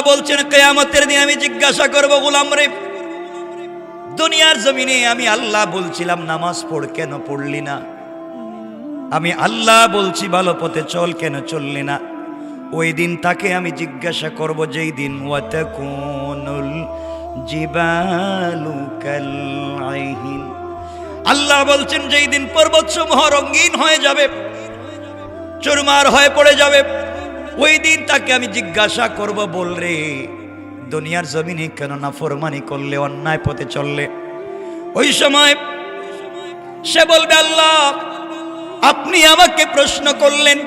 বলছেন কিয়ামতের দিন আমি জিজ্ঞাসা করব গোলাম রে, দুনিয়ার জমিনে আমি আল্লাহ বলছিলাম নামাজ পড়, কেন পড়লি না? আমি আল্লাহ বলছি ভালো পথে চল, কেন চললি না? ওই দিন তাকে আমি জিজ্ঞাসা করব, যেই দিন ওয়াতাকুনুল জিবালু কালআইহিন, আল্লাহ বলছেন যেই দিন পর্বতসমূহ রঙিন হয়ে যাবে, চুরমার হয়ে পড়ে যাবে, ওই দিন তাকে আমি জিজ্ঞাসা করব, বল রে দুনিয়ার জমিনে কেন নাফরমানি করলে, অন্যায় পথে চললে? ওই সময় সে বলবে, আল্লাহ আপনি আমাকে প্রশ্ন করলেন,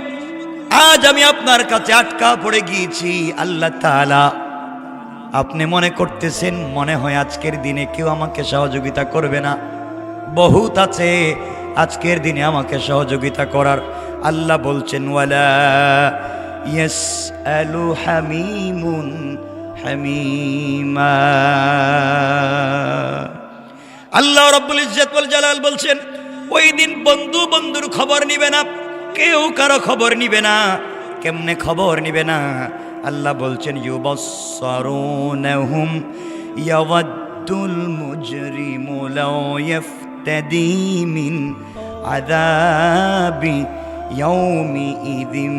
আজ আমি আপনার কাছে আটকা পড়ে গিয়েছি। আল্লাহ তাআলা আপনি মনে করতেছেন মনে হয় আজকের দিনে কেউ আমাকে সহযোগিতা করবে না? বহুত আছে আজকের দিনে আমাকে সহযোগিতা করার। আল্লাহ বলছেন ওয়ালা ইয়াসআলু হামিমুন হামিমা। আল্লাহ রাব্বুল ইজ্জত ওয়াল জালাল বলছেন ওই দিন বন্ধু বন্ধুর খবর নিবে না, কেউ কারো খবর নিবে না। কেমনে খবর নিবে না? আল্লাহ বলছেন ইউবাসসারুনহুম ইয়াওয়াদ্দুল মুজরিমু লাউ ইফতাদি মিন আযাবি ইয়াউমিইযিন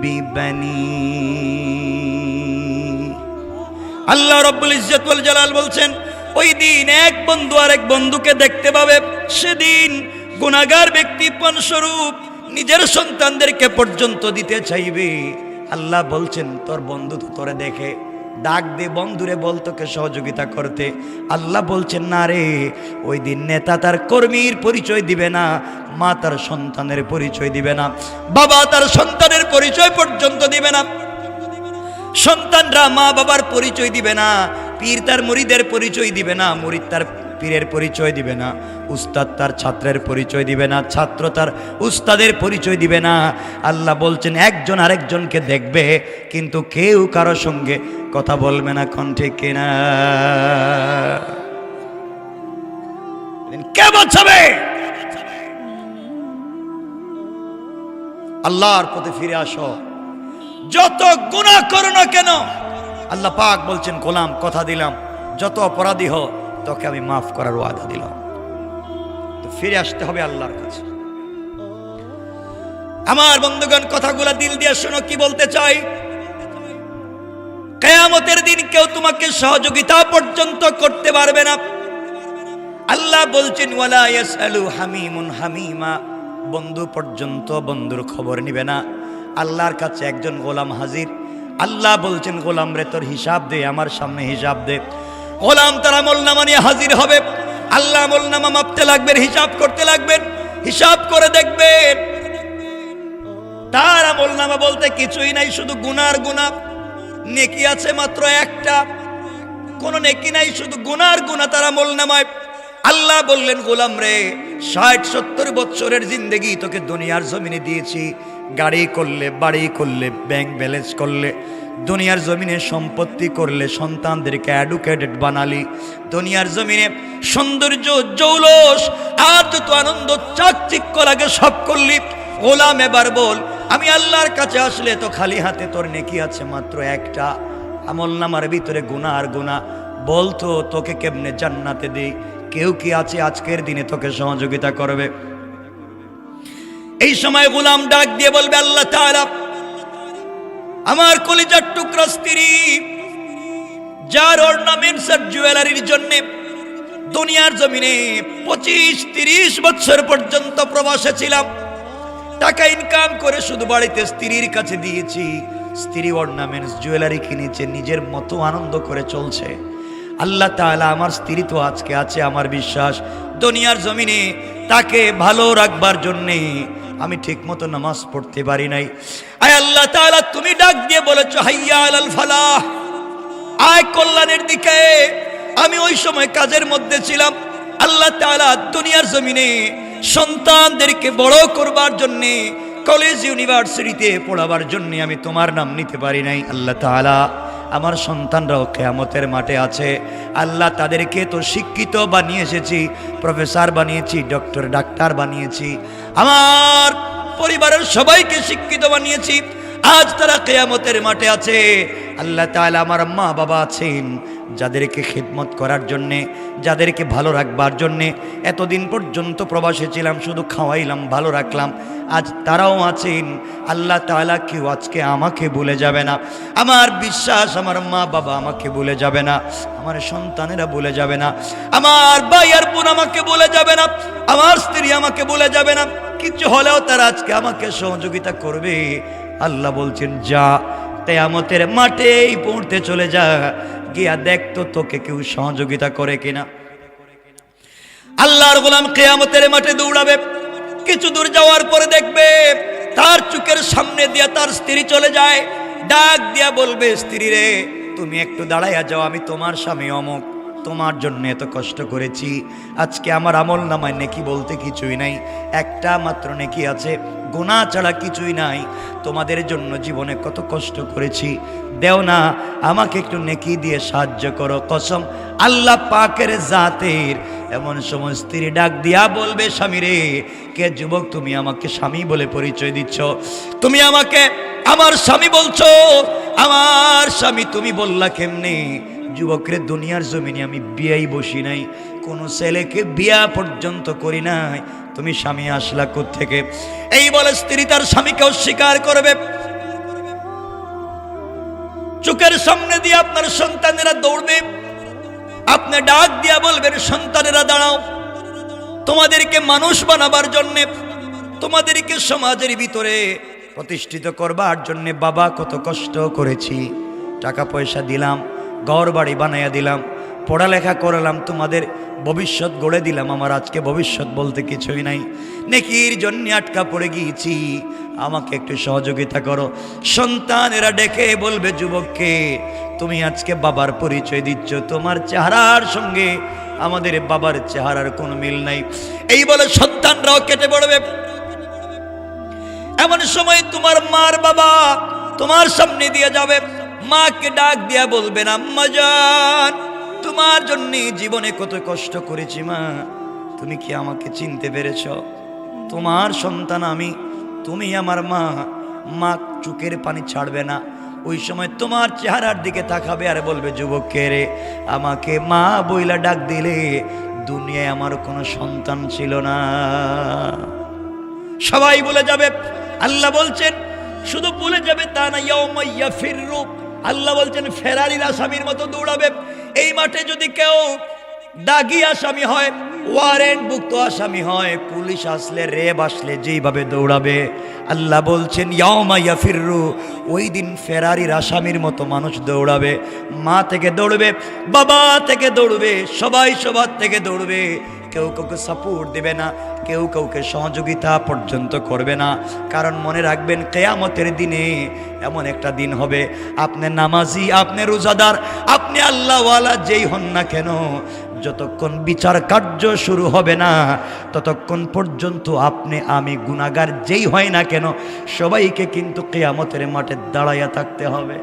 বিবানি। আল্লাহ রাব্বুল ইজ্জত ওয়াল জালাল বলছেন ওই দিন এক বন্ধু আরেক বন্ধুকে দেখতে পাবে। সেদিন গুনাহগার ব্যক্তি ফলস্বরূপ নিজের সন্তানদেরকে পর্যন্ত দিতে চাইবে। আল্লাহ বলছেন তোর বন্ধু তো তোরে দেখে, ডাক দে বন্ধুরে, বল তোকে সহযোগিতা করতে। আল্লাহ বলছেন না রে, ওই দিন নেতা তার কর্মীর পরিচয় দিবে না, মা তার সন্তানের পরিচয় দিবে না, বাবা তার সন্তানের পরিচয় পর্যন্ত দিবে না, সন্তানরা মা বাবার পরিচয় দিবে না, পীর তার মুরিদের পরিচয় দিবে না, মুরিদ তার পীরের পরিচয় দিবে না, উস্তাদ তার ছাত্রের পরিচয় দিবে না, ছাত্র তার উস্তাদের পরিচয় দিবে না। আল্লাহ বলছেন একজন আরেকজনকে দেখবে কিন্তু কেউ কারো সঙ্গে কথা বলবে না। কোন ঠিক কিনা? কে বাঁচাবে? আল্লাহর পথে ফিরে আসো, যত গুনাহ করো না কেন। আল্লাহ পাক বলছেন গোলাম কথা দিলাম, যত অপরাধী হো তোকে আমি মাফ করার ওয়াদা দিলাম। তো ফিরে আসতে হবে আল্লাহর কাছে। আমার বন্ধুগণ কথাগুলো দিল দিয়ে শোনো, কি বলতে চাই। কিয়ামতের দিন কেউ তোমাকে সহযোগিতা পর্যন্ত করতে পারবে না। আল্লাহ বলছেন ওয়ালা ইয়াসআলু হামিমুন হামিমা, বন্ধু পর্যন্ত বন্ধুর খবর নিবে না। আল্লাহর কাছে একজন গোলাম হাজির। আল্লাহ বলছেন গোলাম রে তোর হিসাব দে, আমার সামনে হিসাব দে। গোলাম তার আমলনামা নিয়ে হাজির হবে। আল্লাহ আমলনামা মাপতে লাগবেন, হিসাব করতে লাগবেন। হিসাব করে দেখবেন তার আমলনামা বলতে কিছুই নাই, শুধু গুনার গুনাহ। নেকি আছে মাত্র একটা, কোনো নেকি নাই, শুধু গুনার গুনাহ তার আমলনামায়। আল্লাহ বললেন গোলাম রে ৬০-৭০ বছরের জিন্দেগি তোকে দুনিয়ার জমিনে দিয়েছি। গাড়ি করলে, বাড়ি করলে, ব্যাংক ব্যালেন্স করলে, দুনিয়ার জমিনে সম্পত্তি করলে, সন্তানদেরকে এডুকেটেড বানালি, দুনিয়ার জমিনে সৌন্দর্য জৌলস আর যত আনন্দ চাকচিক্য লাগে সব করলি। গোলাম এবার বল আমি আল্লাহর কাছে আসলে তো খালি হাতে, তোর নেকি আছে মাত্র একটা, আমলনামার ভিতরে গুনাহ আর গুনাহ। বলতো তোকে কেমনে জান্নাতে দেই? কেউ কি আছে আজকের দিনে তোকে সহযোগিতা করবে? এই সময় গোলাম ডাক দিয়ে বলবে আল্লাহ তাআলা আমার কলিজার টুকরা স্ত্রী, যার অর্নামেন্টস আর জুয়েলারির জন্য দুনিয়ার জমিনে 25-30 বছর পর্যন্ত প্রবাসে ছিলাম, টাকা ইনকাম করে শুধু বাড়িতে স্ত্রীর কাছে দিয়েছি, স্ত্রী অর্নামেন্টস জুয়েলারি কিনেছে, নিজের মতো আনন্দ করে চলছে। আল্লাহ তাআলা আমার স্ত্রী তো আজকে আছে, আমার বিশ্বাস দুনিয়ার জমিনে তাকে ভালো রাখবার জন্যে আমি ঠিক মতো নামাজ পড়তে পারি নাই। আয় আল্লাহ তাআলা তুমি ডাক দিয়ে বলেছো হাইয়া আলাল ফালাহ, আয় কল্যাণের দিকে। আমি ওই সময় কাজের মধ্যে ছিলাম। আল্লাহ তাআলা দুনিয়ার জমিনে সন্তানদেরকে বড় করবার জন্যে, কলেজ ইউনিভার্সিটিতে পড়াবার জন্যে আমি তোমার নাম নিতে পারি নাই। আল্লাহ তাআলা আমার সন্তানরাও কিয়ামতের মাঠে আছে। আল্লাহ তাদেরকে তো শিক্ষিত বানিয়ে এসেছি, প্রফেসর বানিয়েছি, ডাক্তার বানিয়েছি, আমার পরিবারের সবাইকে শিক্ষিত বানিয়েছি। আজ তারা কিয়ামতের মাঠে আছে। আল্লাহ তাআলা আমার মা বাবা আছেন যাদেরকে খিদমত করার জন্যে, যাদেরকে ভালো রাখবার জন্যে এতদিন পর্যন্ত প্রবাসে ছিলাম, শুধু খাওয়াইলাম, ভালো রাখলাম, আজ তারাও আছেন। আল্লাহ তাআলা কেউ আজকে আমাকে ভুলে যাবে না। আমার বিশ্বাস আমার মা বাবা আমাকে ভুলে যাবে না, আমার সন্তানেরা ভুলে যাবে না, আমার ভাই আর বোন আমাকে ভুলে যাবে না, আমার স্ত্রী আমাকে ভুলে যাবে না। কিছু হলেও তারা আজকে আমাকে সহযোগিতা করবে। আল্লাহ বলছেন যা কিয়ামতের মাঠেই পড়তে চলে যা, গিয়া দেখতো তোকে কেউ সহযোগিতা করে কিনা। আল্লাহর গোলাম কিয়ামতের মাঠে দৌড়াবে, কিছু দূর যাওয়ার পরে দেখবে তার চোখের সামনে দিয়া তার স্ত্রী চলে যায়, ডাক দিয়া বলবে স্ত্রী রে তুমি একটু দাঁড়াইয়া যাও, আমি তোমার স্বামী অমুক, তোমার জন্য এত কষ্ট করেছি, আজকে আমার আমল নামায় নেকি বলতে কিছুই নাই, একটা মাত্র নেকি আছে, গুনাহ ছাড়া কিছুই নাই, তোমাদের জন্য জীবনে কত কষ্ট করেছি, দেও না আমাকে একটু নেকি দিয়ে সাহায্য করো। কসম আল্লাহ পাকের জাতের। এমন সময় স্ত্রী ডাক দিয়া বলবে স্বামী রে, কে যুবক তুমি আমাকে স্বামী বলে পরিচয় দিচ্ছ, তুমি আমাকে আমার স্বামী বলছো, আমার স্বামী তুমি বললা কেমনে? যুবকরে দুনিয়ার জমিনে আমি বিয়াই বসি নাই, কোনো ছেলেকে বিয়া পর্যন্ত করি নাই, তুমি স্বামী আসলা কোত্থেকে? এই বলে স্ত্রী তার স্বামীকে অস্বীকার করবে। চোখের সামনে দিয়ে আপনার সন্তানেরা দৌড়বে, আপনি ডাক দিয়া বলবেন সন্তানেরা দাঁড়াও, তোমাদেরকে মানুষ বানাবার জন্য, তোমাদেরকে সমাজের ভিতরে প্রতিষ্ঠিত করবার জন্য বাবা কত কষ্ট করেছি, টাকা পয়সা দিলাম, ঘর বাড়ি বানাইয়া দিলাম, পড়ালেখা করালাম, তোমাদের ভবিষ্যৎ গড়ে দিলাম, আমার আজকে ভবিষ্যৎ বলতে কিছুই নাই, নেকির জন্য আটকা পড়ে গিয়েছি, আমাকে একটু সহযোগিতা করো। সন্তানেরা ডেকে বলবে যুবককে তুমি আজকে বাবার পরিচয় দিচ্ছ, তোমার চেহারার সঙ্গে আমাদের বাবার চেহারার কোনো মিল নাই। এই বলে সন্তানরাও কেটে পড়বে। এমন সময় তোমার মার বাবা তোমার সামনে দিয়ে যাবে, মাকে ডাক দিয়া বলবেন আম্মা জান তোমার জন্য জীবনে কত কষ্ট করেছি মা, তুমি কি আমাকে চিনতে পেরেছ? তোমার সন্তান আমি, তুমি আমার মা। মা চোখের পানি ছাড়বে না, ওই সময় তোমার চেহারার দিকে তাকাবে আর বলবে যুবককে রে আমাকে মা বইলা ডাক দিলে, দুনিয়ায় আমার কোনো সন্তান ছিল না। সবাই বলে যাবে। আল্লাহ বলছেন শুধু বলে যাবে তা না, ইয়াউমা ইয়াফিরু, আল্লাহ বলছেন ফেরারির আসামির মতো দৌড়াবে। এই মাঠে যদি কেউ দাগি আসামি হয়, ওয়ারেন্ট ভুক্ত আসামি হয়, পুলিশ আসলে রেব আসলে যেইভাবে দৌড়াবে, আল্লাহ বলছেন ইয়াউমা ইয়াফিরু, ওই দিন ফেরারির আসামির মতো মানুষ দৌড়াবে। মা থেকে দৌড়বে, বাবা থেকে দৌড়বে, সবাই সবার থেকে দৌড়বে, কেউ কাউকে সাপোর্ট দেবে না, কেউ কাউকে সহযোগিতা পর্যন্ত করবে না। কারণ মনে রাখবেন কিয়ামতের দিনে এমন একটা দিন হবে, আপনি নামাজি, আপনি রোজাদার, আপনি আল্লাহওয়ালা যেই হন না কেন, যতক্ষণ বিচার কার্য শুরু হবে না ততক্ষণ পর্যন্ত আপনি আমি গুনাহগার যেই হয় না কেন, সবাইকে কিন্তু কিয়ামতের মাঠে দাঁড়াইয়া থাকতে হবে।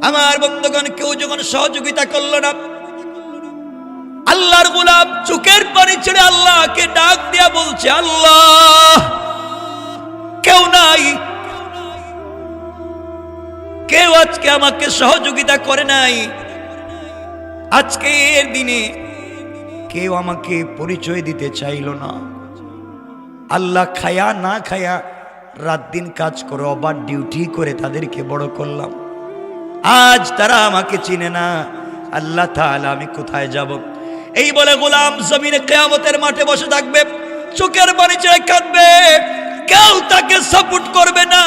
আমার বন্ধুগণ, কেউ যখন সহযোগিতা করল না, আল্লাহর গোলাম চোখের পানি ছেড়ে আল্লাহকে ডাক দিয়া বলছে আল্লাহ কেউ নাই, কেউ আজকে আমাকে সহযোগিতা করে নাই, আজকের দিনে কেউ আমাকে পরিচয় দিতে চাইল না। আল্লাহ খায়া না খায়া রাত দিন কাজ করে ওভার ডিউটি করে তাদেরকে বড় করলাম, আজ তারা আমাকে চিনে না। আল্লাহ তাআলা আমি কোথায় যাব? এই বলে গোলাম জমিনে কিয়ামতের মাঠে বসে থাকবে, চোখের পানি ছেড়ে কাঁদবে, কেউ তাকে সাপোর্ট করবে না,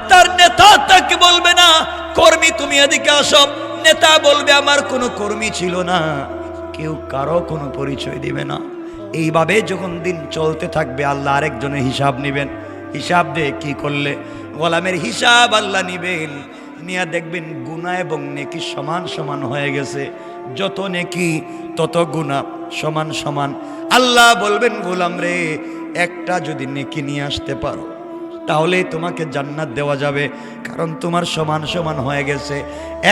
তার নেতা তাকে বলবে না কর্মী তুমি এদিকে আসো, নেতা বলবে আমার কোনো কর্মী ছিল না, কেউ কারো কোনো পরিচয় দিবে না। এইভাবে যখন দিন চলতে থাকবে আল্লাহ আরেকজনের হিসাব নেবেন, হিসাব দিয়ে কি করলে গোলামের হিসাব আল্লাহ নিবেন, নিয়ে দেখবেন গুনাহ এবং নেকি সমান সমান হয়ে গেছে, যত নেকি তত গুনাহ সমান সমান। আল্লাহ বলবেন গোলাম রে একটা যদি নেকি নিয়ে আসতে পারো তাহলে তোমাকে জান্নাত দেওয়া যাবে, কারণ তোমার সমান সমান হয়ে গেছে,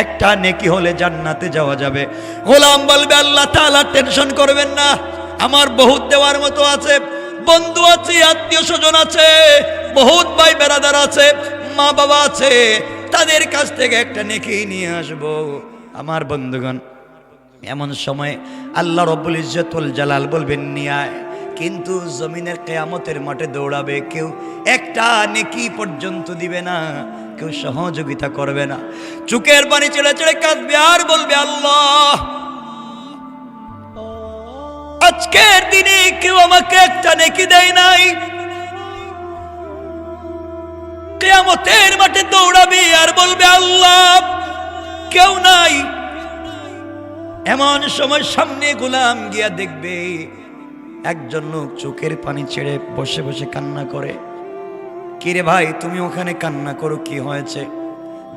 একটা নেকি হলে জান্নাতে যাওয়া যাবে। গোলাম বলবে আল্লাহ তাআলা টেনশন করবেন না, আমার বহুত দেওয়ার মতো আছে, বন্ধু আছে, আত্মীয় স্বজন আছে, বহুত ভাই বেরাদার আছে, মা বাবা আছে, তাদের কাছ থেকে একটা নেকি নিয়ে আসব। আমার বন্ধুগণ, এমন সময় আল্লাহ রব্বুল ইজ্জতুল জালাল বলবেন নিয়ে আয়, কিন্তু জমিনের কিয়ামতের মাঠে দৌড়াবে, কেউ একটা নেকি পর্যন্ত দিবে না, কেউ সহযোগিতা করবে না। চোখের পানি ছেড়ে ছেড়ে কাঁদবে আর বলবে আল্লাহ, আজকের দিনে কেউ আমাকে একটা নেকি দেয় নাই। কিয়ামতের মাঠে দৌড়াবে আর বলবে আল্লাহ, কেউ নাই। এমন সময় সামনে গোলাম গিয়া দেখবে একজন লোক চোখের পানি ছেড়ে বসে বসে কান্না করে। কিরে ভাই, তুমি ওখানে কান্না করো, কি হয়েছে?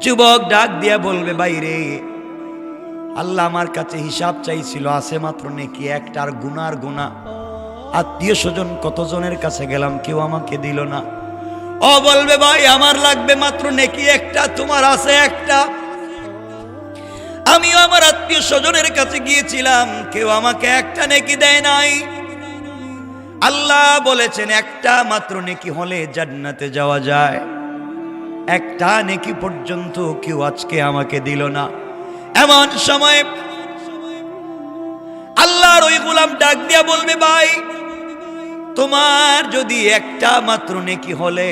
যুবক ডাক দিয়া বলবে, বাইরে আল্লাহ আমার কাছে হিসাব চাইছিল, আছে মাত্র নেকি একটা, আর গুনার গুনাহ। আত্মীয় স্বজন কতজনের কাছে গেলাম, কেউ আমাকে দিল না। ও বলবে, ভাই আমার লাগবে মাত্র নেকি একটা, তোমার আছে একটা। আমিও আমার আত্মীয় স্বজনের কাছে গিয়েছিলাম, কেউ আমাকে একটা নেকি দেয় নাই। আল্লাহ বলেছেন একটা মাত্র নেকি হলে জান্নাতে যাওয়া যায়, একটা নেকি পর্যন্ত কেউ আজকে আমাকে দিল না। এমন সময় আল্লাহর ওই গোলাম ডাক দিয়া বলবে, ভাই তোমার যদি একটা মাত্র নেকি হলে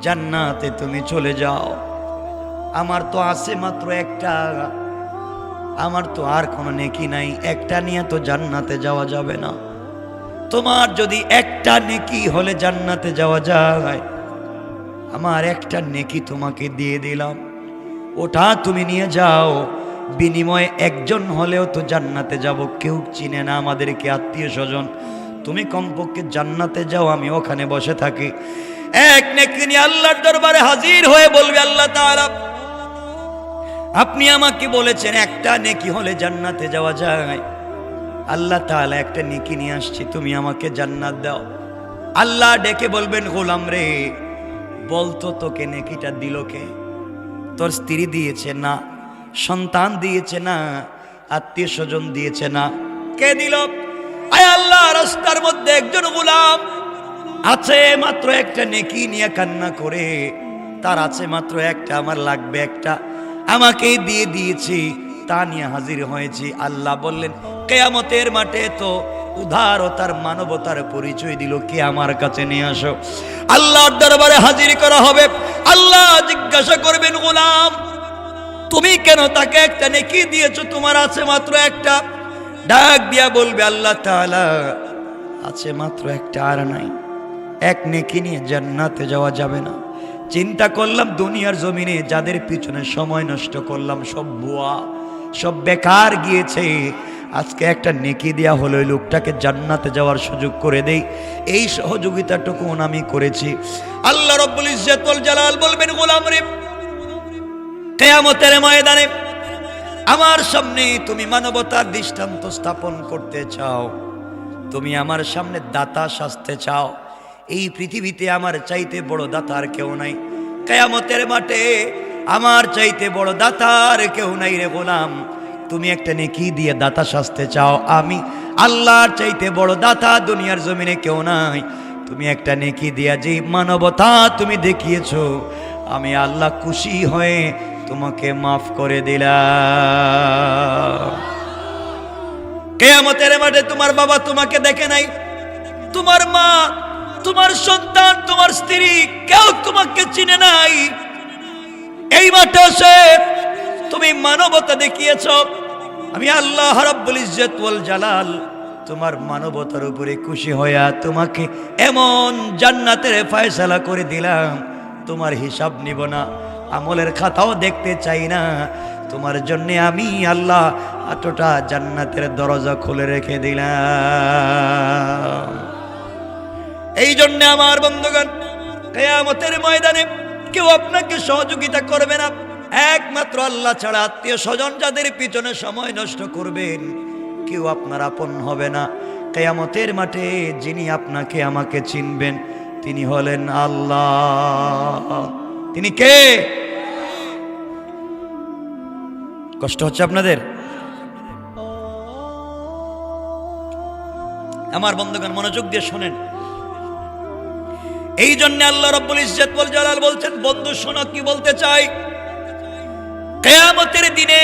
জান্নাতে তুমি চলে যাও, আমার তো আছে মাত্র একটা, আমার তো আর কোনো নেকি নাই, একটা নিয়ে তো জান্নাতে যাওয়া যাবে না। তোমার যদি একটা নেকি হলে জান্নাতে যাওয়া যায়, আমার একটা নেকি তোমাকে দিয়ে দিলাম, ওটা তুমি নিয়ে যাও, বিনিময়ে একজন হলেও তো জান্নাতে যাব। কেউ চিনে না আমাদেরকে, আত্মীয় স্বজন, তুমি কমপক্ষে জান্নাতে যাও, আমি ওখানে বসে থাকি। এক নেকি নিয়ে আল্লাহর দরবারে হাজির হয়ে বলবে, আল্লাহ তাআলা আপনি আমাকে বলেছেন একটা নেকি হলে জান্নাতে যাওয়া যায়, আল্লাহ তাআলা একটা নেকি নিয়ে আসছি, তুমি আমাকে জান্নাত দাও। আল্লাহ ডেকে বলবেন, গোলাম রে, বলতো তোকে নেকিটা দিল কে? তোর স্ত্রী দিয়েছে না, সন্তান দিয়েছে না, আত্মীয় স্বজন দিয়েছে না, কে দিল? আয় আল্লাহ, রাস্তার মধ্যে একজন গোলাম আছে মাত্র একটা নেকি নিয়ে কান্না করে, তার আছে মাত্র একটা, আমার লাগবে একটা, আমাকে দিয়ে দিয়েছি, তা নিয়ে হাজির হয়েছি। আল্লাহ বললেন, কিয়ামতের মাঠে তো উদারতার মানবতার পরিচয় দিল, কে আমার কাছে নিয়ে আসো। আল্লাহর দরবারে হাজির করা হবে। আল্লাহ জিজ্ঞাসা করবেন, গোলাম তুমি কেন তাকে একটা নেকি দিয়েছো, তোমার আছে মাত্র একটা? ডাক দিয়া বলবে, আল্লাহ তাআলা আছে মাত্র একটা, আর নাই, এক নেকি নিয়ে জান্নাতে যাওয়া যাবে না। চিন্তা করলাম দুনিয়ার জমিনে যাদের পিছনে সময় নষ্ট করলাম সব ভুয়া, সব বেকার গিয়েছে, আজকে একটা নেকি দেয়া হলো ওই লোকটাকে জান্নাতে যাওয়ার সুযোগ করে দেই, এই সহযোগিতাটুকু আমি করেছি। আল্লাহ রব্বুল ইজ্জতুল জালাল বলবেন, গোলাম রে, কিয়ামতের ময়দানে আমার সামনে তুমি মানবতার দৃষ্টান্ত স্থাপন করতে চাও, তুমি আমার সামনে দাতা সাজতে চাও, এই পৃথিবীতে আমার চাইতে বড় দাতার কেউ নাই, কিয়ামতের মাঠে আমার চাইতে বড় দাতার কেউ নাই রে গোলাম। তুমি একটা নেকি দিয়ে দাতা সাজতে চাও, আমি আল্লাহর চাইতে বড় দাতা দুনিয়ার জমিনে কেউ নাই। তুমি একটা নেকি দিয়া যে মানবতা তুমি দেখিয়েছো, আমি আল্লাহ খুশি হয়ে তোমাকে মাফ করে দিলাম। কিয়ামতের মাঠে তোমার বাবা তোমাকে দেখে নাই, তোমার মা, তোমার সন্তান, তোমার স্ত্রী, কেউ তোমাকে চিনে নাই। এই মাঠে এসে তুমি মানবতা দেখিয়েছ, আমি আল্লাহ রাব্বুল ইজ্জত ওয়াল জালাল তোমার মানবতার উপরে খুশি হইয়া তোমাকে এমন জান্নাতের ফয়সালা করে দিলাম, তোমার হিসাব নিব না, আমলের খাতাও দেখতে চাই না, তোমার জন্য আমি আল্লাহ এতটা জান্নাতের দরজা খুলে রেখে দিলাম। এই জন্য আমার বন্ধুগণ, কিয়ামতের ময়দানে কেউ আপনাকে সহযোগিতা করবে না, একমাত্র আল্লাহ ছাড়া। আত্মীয় স্বজন যাদের পিছনে সময় নষ্ট করবেন, কেউ আপনার আপন হবে না। কিয়ামতের মাঠে যিনি আপনাকে আমাকে চিনবেন, তিনি হলেন আল্লাহ। তিনি কে? কষ্ট হচ্ছে আপনাদের? আমার বন্ধুগণ মনোযোগ দিয়ে শোনেন। এই জন্য আল্লাহ রাব্বুল ইজ্জত ওয়াল জালাল বলছেন, বন্ধু শোনো কি বলতে চাই। কিয়ামতের দিনে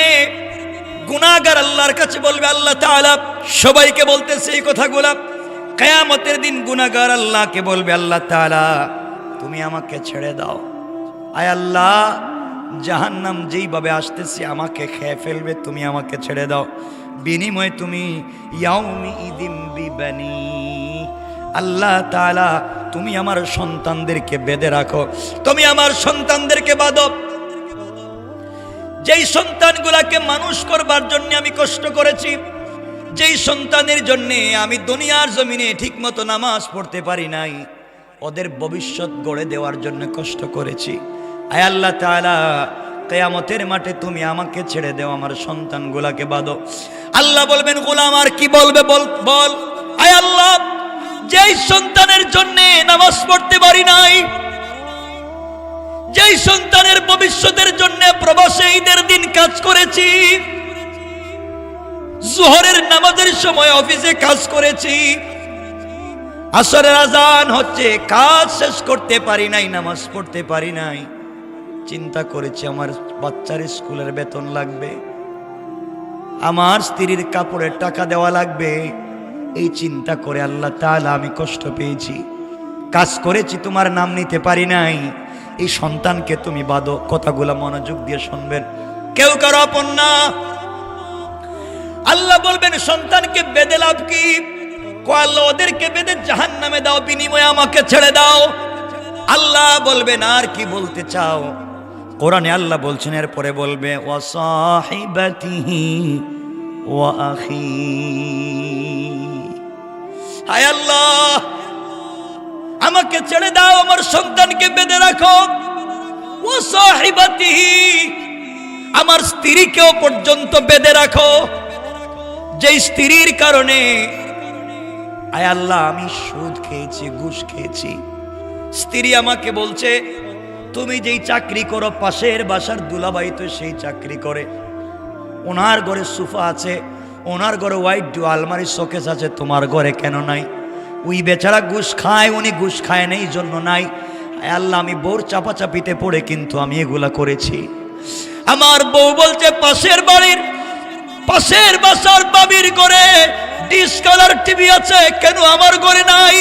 গুনাহগার আল্লাহর কাছে বলবে, আল্লাহ তাআলা সবাইকে বলতেছে এই কথাগুলা। কিয়ামতের দিন গুনাহগার আল্লাহকে বলবে, আল্লাহ তাআলা তুমি আমাকে ছেড়ে দাও। আয় আল্লাহ, জাহান্নাম যেইভাবে আসতেছে আমাকে খেয়ে ফেলবে, তুমি আমাকে ছেড়ে দাও। বিনিময়ে তুমি ইয়াউমি ইদিম বিবানি, আল্লাহ তাআলা তুমি আমার সন্তানদেরকে বেঁধে রাখো, তুমি আমার সন্তানদেরকে বাঁধো। যেই সন্তানগুলাকে মানুষ করবার জন্য আমি কষ্ট করেছি, যেই সন্তানের জন্য আমি দুনিয়ার জমিনে ঠিকমতো নামাজ পড়তে পারি নাই, ওদের ভবিষ্যৎ গড়ে দেওয়ার জন্য কষ্ট করেছি। আয় আল্লাহ তাআলা, কিয়ামতের মাঠে তুমি আমাকে ছেড়ে দাও, আমার সন্তানগুলাকে বাঁধো। আল্লাহ বলবেন, গোলাম আর কি বলবে বল বল। আয় আল্লাহ, যেই সন্তানের জন্য নামাজ পড়তে পারি নাই, যেই সন্তানের ভবিষ্যতের জন্য প্রবাসে ঈদের দিন কাজ করেছি, যোহরের নামাজের সময় অফিসে কাজ করেছি, আসরের আজান হচ্ছে, কাজ শেষ করতে পারি নাই, নামাজ পড়তে পারি নাই, চিন্তা করেছি আমার বাচ্চার স্কুলের বেতন লাগবে, আমার স্ত্রীর কাপড়ের টাকা দেওয়া লাগবে, এই চিন্তা করে আল্লাহ তাআলা আমি কষ্ট পেয়েছি, কাজ করেছি, তোমার নাম নিতে পারি নাই, এই সন্তানকে তুমি বাঁধো। কথাগুলো মনোযোগ দিয়ে শুনবেন, কেউ কারো আপন না। আল্লাহ বলবেন, সন্তানকে বেঁধে লাভ কি? আল্লাহ ওদেরকে বেঁধে জাহান্নামে দাও, বিনিময়ে আমাকে ছেড়ে দাও। আল্লাহ বলবেন, আর কি বলতে চাও? কোরআনে আল্লাহ বলছেন, এরপরে বলবে ওয়া সাহিবাতিহি ওয়া আখি। হায় আল্লাহ, আমাকে ছেড়ে দাও, আমার সন্তানকে বেঁধে রাখো। ওয়া সাহিবাতিহি, আমার স্ত্রীকেও পর্যন্ত বেঁধে রাখো, যেই স্ত্রীর কারণে আয় আল্লাহ আমি সুদ খেয়েছি, ঘুষ খেয়েছি। স্ত্রী আমাকে বলছে, তুমি যেই চাকরি করো, পাশের বাসার দুলাভাই তো সেই চাকরি করে, ওনার ঘরে সোফা আছে, ওনার ঘরে হোয়াইট আলমারি শোকেস আছে, তোমার ঘরে কেন নাই? ওই বেচারা ঘুষ খায়, উনি ঘুষ খায় না, এই জন্য নাই। আয় আল্লাহ, আমি বউর চাপাচাপিতে পড়ে কিন্তু আমি এগুলা করেছি। আমার বউ বলছে, পাশের বাসার বাবির ঘরে ডিশ কালার টিভি আছে, কেন আমার ঘরে নাই?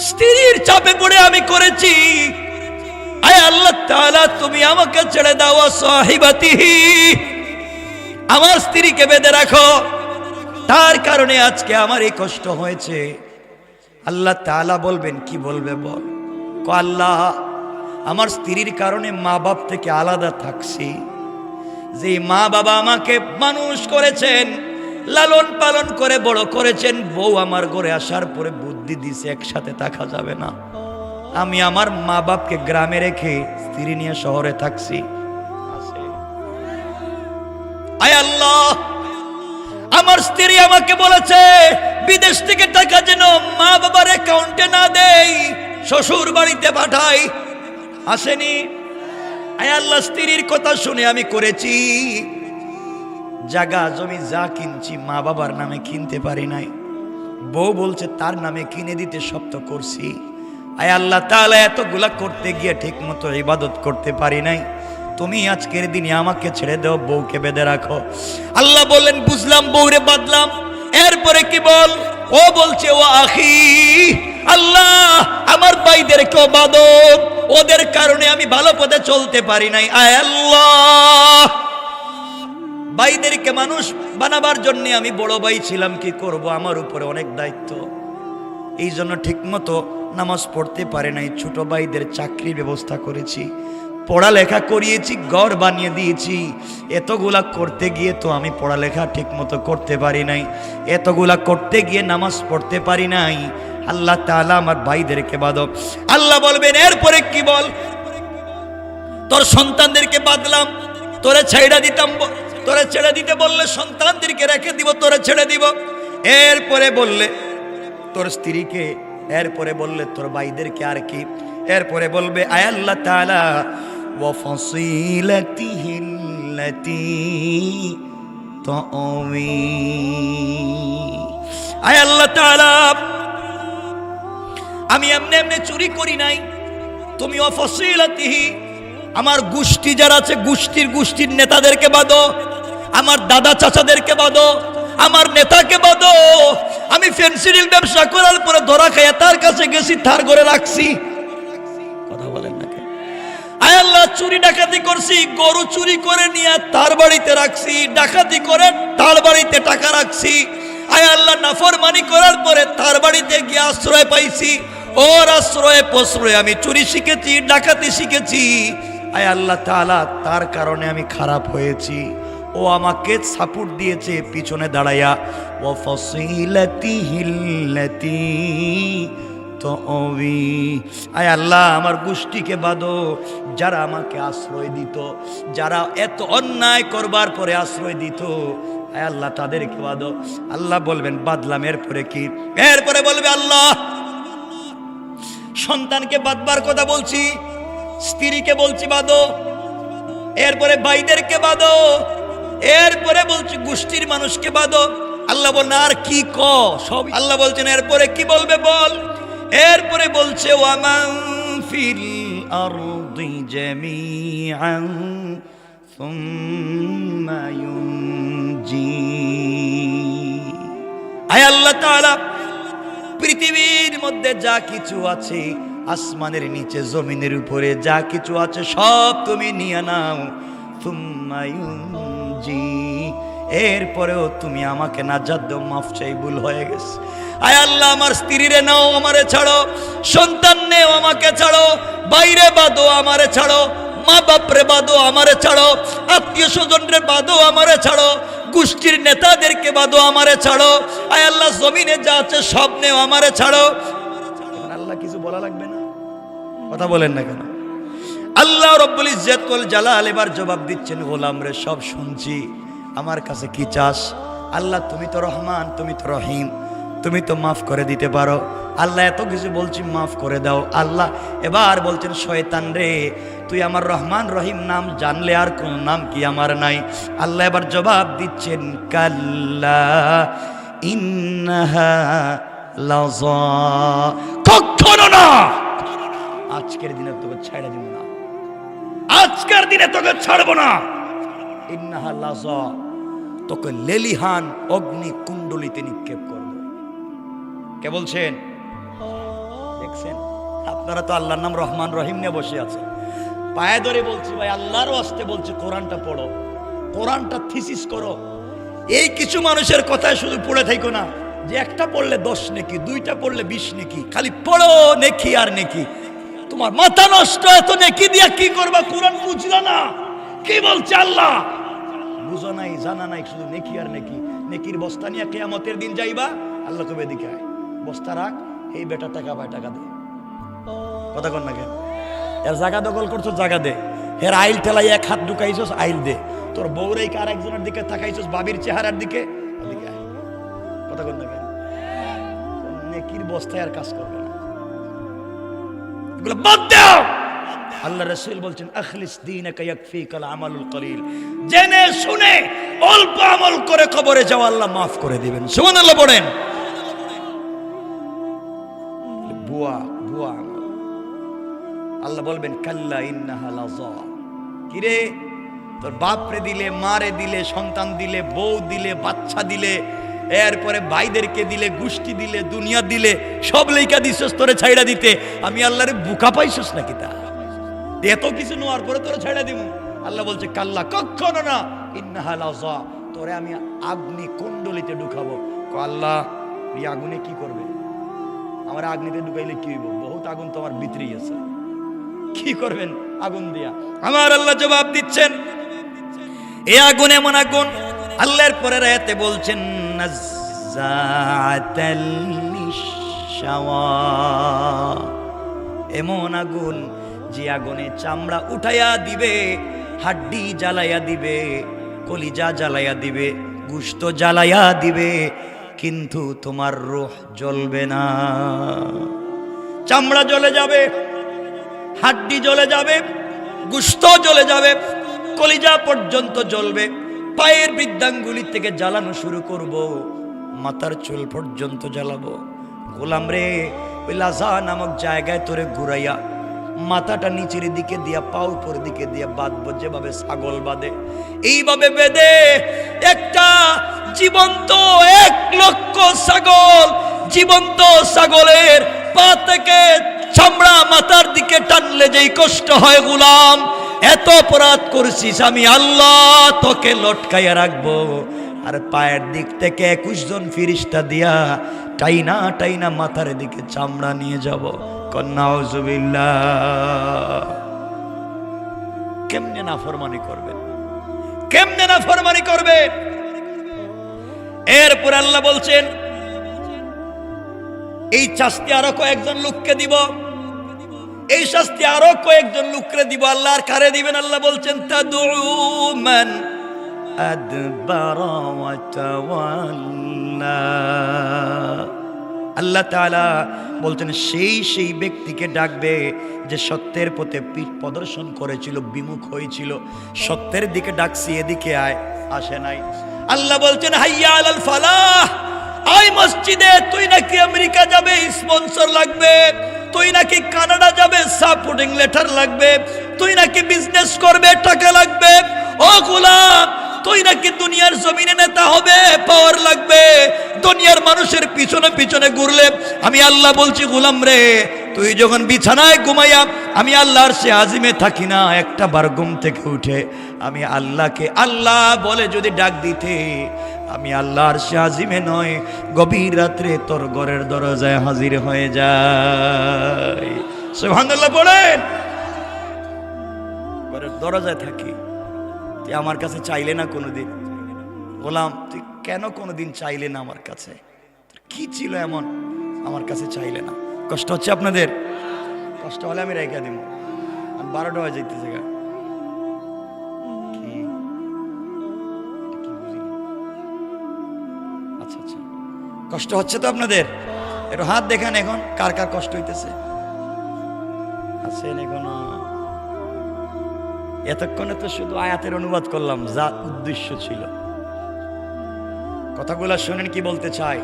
স্ত্রীর চাপে পড়ে আমি করেছি। আয় আল্লাহ তাআলা, তুমি আমাকে ছেড়ে দাও। সাহিবাতিহি, আমার স্ত্রীকে বেঁধে রাখো, তার কারণে আজকে আমার এই কষ্ট হয়েছে। আল্লাহ তাআলা বলবেন, কি বলবে বল? আল্লাহ, আমার স্ত্রীর কারণে মা বাপ থেকে আলাদা থাকছি, যে মা বাবা আমাকে মানুষ করেছেন, লালন পালন করে বড় করেছেন, বউ আমার ঘরে আসার পরে বুদ্ধি দিছে একসাথে থাকা যাবে না, আমি আমার মা বাপকে গ্রামে রেখে স্ত্রী নিয়ে শহরে থাকছি। আয় আল্লাহ, আমার স্ত্রী আমাকে বলেছে বিদেশ থেকে টাকা যেন মা বাবার অ্যাকাউন্টে না দেই, শ্বশুর বাড়িতে পাঠাই, আসেনি? আয় আল্লাহ, স্ত্রীর কথা শুনে আমি করেছি। জায়গা জমি যা কিনছি মা বাবার নামে কিনতে পারি নাই, বউ বলছে তার নামে কিনে দিতে, সব তো করছি। আয় আল্লাহ তাআলা, এতগুলা করতে গিয়ে ঠিক মতো ইবাদত করতে পারি নাই, তুমি আজকের দিনে আমাকে ছেড়ে দাও, বউকে বেঁধে রাখো। আল্লাহ বললেন, বুঝলাম, বউরে বাঁধলাম। এরপরে কি বল? ও বলছে, ও আখি, আল্লাহ আমার ভাইদেরকেও বাঁধো, ওদের কারণে আমি ভালো পথে চলতে পারি নাই। আয় আল্লাহ, ভাইদেরকে মানুষ বানাবার জন্য আমি বড় ভাই ছিলাম, কি করব, আমার উপরে অনেক দায়িত্ব, এই জন্য ঠিক মতো নামাজ পড়তে পারে নাই। ছোট ভাইদের চাকরির ব্যবস্থা করেছি, পড়ালেখা করিয়েছি, ঘর বানিয়ে দিয়েছি। এতগুলা করতে গিয়ে তো আমি পড়ালেখা ঠিক মতো করতে পারি নাই, এতগুলা করতে গিয়ে নামাজ পড়তে পারি নাই। আল্লাহ তাআলা আমার ভাইদেরকে বাঁধো। আল্লাহ বলবেন, এরপরে কি বল? তোর সন্তানদেরকে বাঁধলাম, তোরে ছেড়ে দিতাম, তোরে ছেড়ে দিতে বললে সন্তানদেরকে রেখে দিব, তোরে ছেড়ে দিব। এরপরে বললে তোর স্ত্রীকে, এরপরে বললে তোর ভাইদেরকে, আর কি? এরপরে বলবে, আয় আল্লাহ তাআলা, ওয়া ফাসিলাতিহিল্লাতী তুআওয়ি। আয় আল্লাহ তাআলা, আমি এমনি এমনি চুরি করি নাই, তুমি ওয়া ফাসিলাতিহি, আমার গোষ্ঠী যারা আছে গোষ্ঠীর নেতাদেরকে বাঁধো, আমার দাদা চাচাদেরকে বাঁধো, আমার নেতাকে বাঁধো। আমি ফেন্সিডিল ব্যবসা করার পরে ধরা খাইয়া তার কাছে গেছি, তার ঘরে রাখছি। কথা বলেন না কেন? আয় আল্লাহ, চুরি ডাকাতি করছি, গরু চুরি করে নিয়ে তার বাড়িতে রাখছি, ডাকাতি করে তার বাড়িতে টাকা রাখছি। আয় আল্লাহ, নাফরমানি করার পরে তার বাড়িতে গিয়ে আশ্রয় পাইছি, ওর আশ্রয়ে প্রশ্রয়ে আমি চুরি শিখেছি, ডাকাতি শিখেছি। আয় আল্লাহ তাআলা, তার কারণে আমি খারাপ হয়েছি। ও আমাকে সাপোর্ট দিয়েছে পিছনে দাঁড়াইয়া। ও ফসিলাতিহিল্লাতি তুআবি। আয় আল্লাহ, আমার গোষ্ঠীকে বাঁধো, যারা আমাকে আশ্রয় দিত, যারা এত অন্যায় করবার পরে আশ্রয় দিত। আয় আল্লাহ, তাদেরকে বাঁধো। আল্লাহ বলবেন বাঁধলাম, এরপরে কি? এরপরে বলবে আল্লাহ, সন্তানকে বাঁধবার কথা বলছি, স্ত্রীকে বলছি বাঁধো, এরপরে ভাইদেরকে বাঁধো, এরপরে বলছি গোষ্ঠীর মানুষকে বাঁধো। আল্লাহ বলেন আর কি সব। আল্লাহ বলছেন এরপরে কি বলবে বল। এরপরে বলছে ওয়ামান ফিল আরদি জামিআন সুম্মা ইউনজি। আয় আল্লাহ তাআলা, পৃথিবীর মধ্যে যা কিছু আছে, আসমানের নিচে জমিনের উপরে যা কিছু আছে, সব তুমি নিয়ে নাও। সুম্মা ইউনজি, এরপরেও তুমি আমাকে নাজাত দাও, মাফ চাই, ভুল হয়ে গেছে। আয় আল্লাহ, আমার স্ত্রীরে নাও, আমারে ছাড়ো, সন্তান নেও, আমাকে ছাড়ো, বাইরে বাঁধো, আমারে ছাড়ো, মা বাপরে বাঁধো, আমারে ছাড়ো, আত্মীয় স্বজনরে বাঁধো, আমারে ছাড়ো, গোষ্ঠীর নেতাদেরকে বাঁধো, আমারে ছাড়ো। আয় আল্লাহ, জমিনে যা আছে সব নেও, আমারে ছাড়ো। আল্লাহ কিছু বলা লাগবে না? কথা বলেন না কেন? আল্লাহ রব্বুল ইজ্জত ওয়াল জালাল এবার জবাব দিচ্ছেন, গোলাম রে, সব শুনছি, আমার কাছে কি চাস? আল্লাহ, তুমি তো রহমান, তুমি তো রহিম, তুমি তো মাফ করে দিতে পারো। আল্লাহ এত কিছু বলছি, মাফ করে দাও। আল্লাহ এবার বলছেন, শয়তান রে, তুই আমার রহমান রহিম নাম জানলে আর কোন নাম কি আমার নাই? আল্লাহ এবার জবাব দিচ্ছেন, কাল্লা ইন্নাহা লাযা, কখনো না, আজকের দিনে তোকে ছেড়ে দিব না, আজকের দিনে তোকে ছাড়বো না। ইন্নাহা লাযা, তোকে লেলিহান অগ্নি কুণ্ডলিতে নিক্ষেপ করব। কে বলছেন? দেখছেন, আপনারা তো আল্লাহর নাম রহমান রহিম নিয়ে বসে আছেন। পায়ে ধরে বলছি ভাই, আল্লাহর ওয়াস্তে বলছি, কোরআনটা পড়ো, কোরআনটা থিসিস করো। এই কিছু মানুষের কথায় শুধু পড়ে থাকো না, যে একটা পড়লে 10 নেকি, দুইটা পড়লে 20 নেকি, খালি পড়ো নেকি আর নেকি। তোমার মাথা নষ্ট, এত নেকি দিয়া কি করবা? কোরআন বুঝলা না কি বলছে আল্লাহ? বুঝো নাই, জানা নাই, শুধু নেকি আর নেকি। নেকির বস্তা নিয়ে কিয়ামতের দিন যাইবা, আল্লাহ কবে এদিকে আয়, বস্তা রাখ, এই বেটা টাকা পায়, টাকা দে। কথা কর না কেন? এর জায়গা দখল করছো, জায়গা দে। এর আইল ঠেলাই এক হাত ঢুকাইছস, আইল দে। তোর বউরে আর একজনের দিকে তাকাইছস, বাবির চেহারার দিকে, এদিকে আয়। কথা কর না কেন? নেকির বস্তায় আর কাজ করবে না, এগুলো বাদ দাও। আল্লাহ রাসূল বলছেন, আখলিস দীনাকা ইয়াকফিকাল আমালুল কলিল, জেনে শুনে অল্প আমল করে কবরে যাও, আল্লাহ মাফ করে দিবেন। সুবহানাল্লাহ পড়েন। বুয়া বুয়া আমল, আল্লাহ বলবেন, কাল্লা ইন্নাহা লাযা। কিরে, তোর বাপরে দিলে, মারে দিলে, সন্তান দিলে, বউ দিলে, বাচ্চা দিলে, এরপরে ভাইদেরকে দিলে, গোষ্ঠী দিলে, দুনিয়া দিলে, সব লেখা দিছস তোরে ছাইড়া দিতে। আমি আল্লাহরে বুকা পাইছস নাকি? তা এত কিছু নেওয়ার পরে তোরে ছাইড়া দিব? আল্লাহ বলছে, কাল্লা, কখনো না, ইন্নাহা লাযা, তোরে আমি আগ্নি কুণ্ডলিতে ঢুকাবো। আল্লাহ, এই আগুনে কি করবে? আমার আগ্নিতে ঢুকাইলে কি হইব? বহুত আগুন তো আমার ভিতরেই আছে, কি করবেন আগুন দিয়া? আমার আল্লাহ জবাব দিচ্ছেন, এই আগুন এমন আগুন, আল্লাহর পরের আয়াতে বলছেন, নাজ্জাআতাল লিশাওয়া, এমন আগুন যে আগুনে চামড়া উঠাইয়া দিবে, হাড্ডি জ্বালাইয়া দিবে, কলিজা জ্বালাইয়া দিবে, গোশত জ্বালাইয়া দিবে, কিন্তু তোমার রূহ জ্বলবে না। চামড়া জ্বলে যাবে, হাড্ডি জ্বলে যাবে, গোশত জ্বলে যাবে, কলিজা পর্যন্ত জ্বলবে, পায়ের বৃদ্ধাঙ্গুলি থেকে জ্বালানো শুরু করব, মাথার চুল পর্যন্ত জ্বালাবো। গোলাম রে, ওই লাযা নামক জায়গায় তোরে ঘুরাইয়া মাথাটা নিচের দিকে দিয়া পা উপর দিকে দিয়া বাঁধবো, যেভাবে ছাগল বাঁধে এইভাবে বেঁধে একটা জীবন্ত 1,00,000 ছাগল, জীবন্ত ছাগলের পা থেকে চামড়া মাথার দিকে টানলে যেই কষ্ট হয়, গোলাম এত অপরাধ করছিস, আমি আল্লাহ তোকে লটকাইয়া রাখবো, আর পায়ের দিক থেকে 21 জন ফিরিস্তা দিয়া টাইনা টাইনা মাথার দিকে চামড়া নিয়ে যাব। নাউজুবিল্লাহ। কেমনে নাফরমানি করবেন, কেমনে নাফরমানি করবেন? এরপর আল্লাহ বলছেন এই শাস্তি আরো কয়েকজন লোককে দিব, এই শাস্তি আরো কয়েকজন লোককে দিব। আল্লাহ আর কারে দিবেন? আল্লাহ বলছেন তাদউ মান আদবারা ওয়া তাওয়াল্লা। আল্লাহ তাআলা বলছেন সেই ব্যক্তিকে ডাকবে যে সত্যের পথে পিঠ প্রদর্শন করেছিল, বিমুখ হয়েছিল, সত্যের দিকে ডাকছি এদিকে আয়, আসে নাই। আল্লাহ বলছেন হাইয়া আলাল ফালাহ, আয় মসজিদে, তুই নাকি আমেরিকা যাবে স্পন্সর লাগবে, তুই নাকি কানাডা যাবে সাপোর্টিং লেটার লাগবে, তুই নাকি বিজনেস করবে টাকা লাগবে, ও গোলাম তুই নাকি দুনিয়ার জমিনে নেতা হবে পাওয়ার লাগবে, দুনিয়ার মানুষের পিছনে পিছনে ঘুরলে, আমি আল্লাহ বলছি গোলাম রে, তুই যখন বিছানায় ঘুমাইয়া আমি আল্লাহর সে আজিমে থাকি না, একটা বার ঘুম থেকে উঠে আমি আল্লাহকে আল্লাহ বলে যদি ডাক দিতে, আমি আল্লাহর সে আজিমে নয় গভীর রাত্রে তোর ঘরের দরজায় হাজির হয়ে যায়। সুবহানাল্লাহ বলেন। ঘরের দরজায় থাকি, তুই আমার কাছে চাইলে না কোনোদিন, গোলাম তুই কেন কোনোদিন চাইলে না আমার কাছে, কি ছিল এমন আমার কাছে চাইলে না? কষ্ট হচ্ছে আপনাদের? কষ্ট হলে আমি রেখে দিব, আমি 12টা হয়ে যাইতেছে গা। আচ্ছা আচ্ছা, কষ্ট হচ্ছে তো আপনাদের? একটু হাত দেখান এখন, কার কার কষ্ট হইতেছে? আছেন এখনো? এতক্ষণে তো শুধু আয়াতের অনুবাদ করলাম, যা উদ্দেশ্য ছিল। কথাগুলো শুনেন কি বলতে চাই।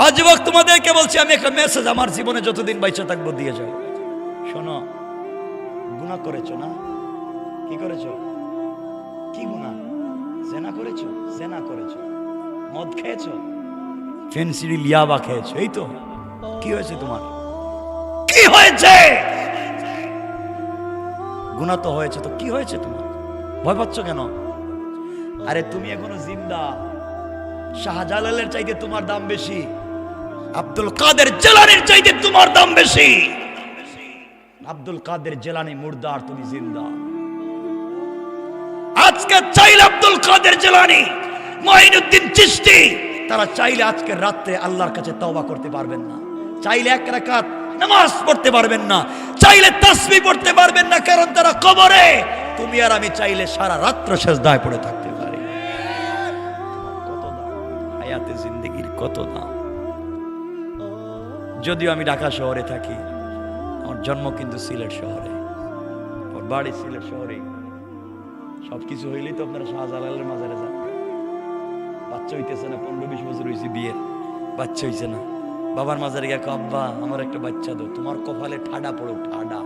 আজ যুবক তোমাদেরকে বলছি, আমি একটা মেসেজ আমার জীবনে যতদিন বাইচা থাকবো দিয়ে যাও। শোনো, গুনাহ করেছো না? কি করেছো? কি গুনাহ? জেনা করেছো? জেনা করেছো? মদ খেয়েছো? ফেন্সিডিল ইয়াবা খেয়েছো? এই তো। কি হয়েছে তোমার? কি হয়েছে? গুনাহ তো হয়েছে, তো কি হয়েছে তোমার? ভয় পাচ্ছ কেন? আরে তুমি এখনো জিন্দা। শাহজালালের চাইতে তোমার দাম বেশি, আব্দুল কাদের জিলানীর চাইতে তোমার দাম বেশি। আব্দুল কাদের জিলানী মুর্দা আর তুমি জিন্দা। আজকে চাইলে আব্দুল কাদের জিলানী, মুঈনুদ্দিন চিশতি, তারা চাইলে আজকে রাতে আল্লাহর কাছে তওবা করতে পারবেন না, চাইলে 1 রাকাত নামাজ পড়তে পারবেন না, চাইলে তাসবিহ পড়তে পারবেন না, কারণ তারা কবরে। তুমি আর আমি চাইলে সারা রাত্র সিজদায় পড়ে থাকতে পারি। কত দাম হায়াতে জিন্দেগির, কত দাম। যদিও আমি ঢাকা শহরে থাকি, আমার জন্ম কিন্তু সিলেট শহরে, আমার বাড়ি সিলেট শহরে। সবকিছু হইলেই তো আপনারা শাহজালালের মাজারে যান। বাচ্চা হইতেছে না, 15-20 বছর হয়েছে বিয়ের, বাচ্চা হইছে না। বাবার মাজারে গিয়ে আব্বা আমার একটা বাচ্চা দাও, তোমার কপালে ঠাডা পড়ো, ঠাডা।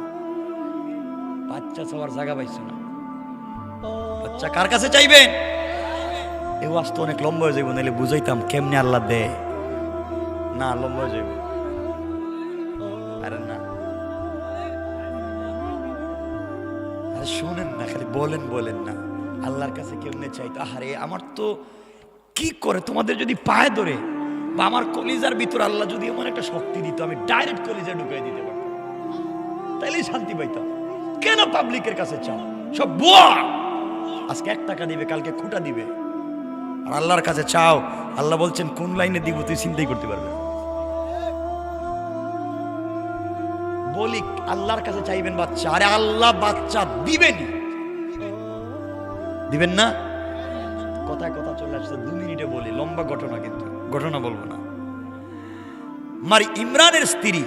বাচ্চা সবার জায়গা পাইছো না, বাচ্চা কার কাছে চাইবেন? এই ওয়াজ তো অনেক লম্বা হয়ে যাইব, নাহলে বুঝাইতাম কেমনে আল্লাহ দেয় না। লম্বা হয়ে যাইব। আরে না, আরে শোনেন না, খালি বলেন বলেন না আল্লাহর কাছে কেমনে চাইতো। আরে আমার তো কি করে, তোমাদের যদি পায়ে ধরে বা আমার কলিজার ভিতর আল্লাহ যদি এমন একটা শক্তি দিত, আমি ডাইরেক্ট কলিজা ঢুকাই দিতে পারতাম, তাইলেই শান্তি পাইতাম। কেন পাবলিকের কাছে চাও? সব বুয়া। আজকে 1 টাকা দিবে, কালকে খুঁটা দিবে। আর আল্লাহর কাছে চাও, আল্লাহ বলছেন কোন লাইনে দিব তুই চিন্তাই করতে পারবে। বলি আল্লাহর কাছে চাইবেন বাচ্চা, আরে আল্লাহ বাচ্চা দিবেনই, দিবেন না? কথায় কথা চলে আসছে, 2 মিনিটে বলি, লম্বা ঘটনা, কিন্তু ঘটনা বলবো না। মারি ইমরানের স্ত্রী,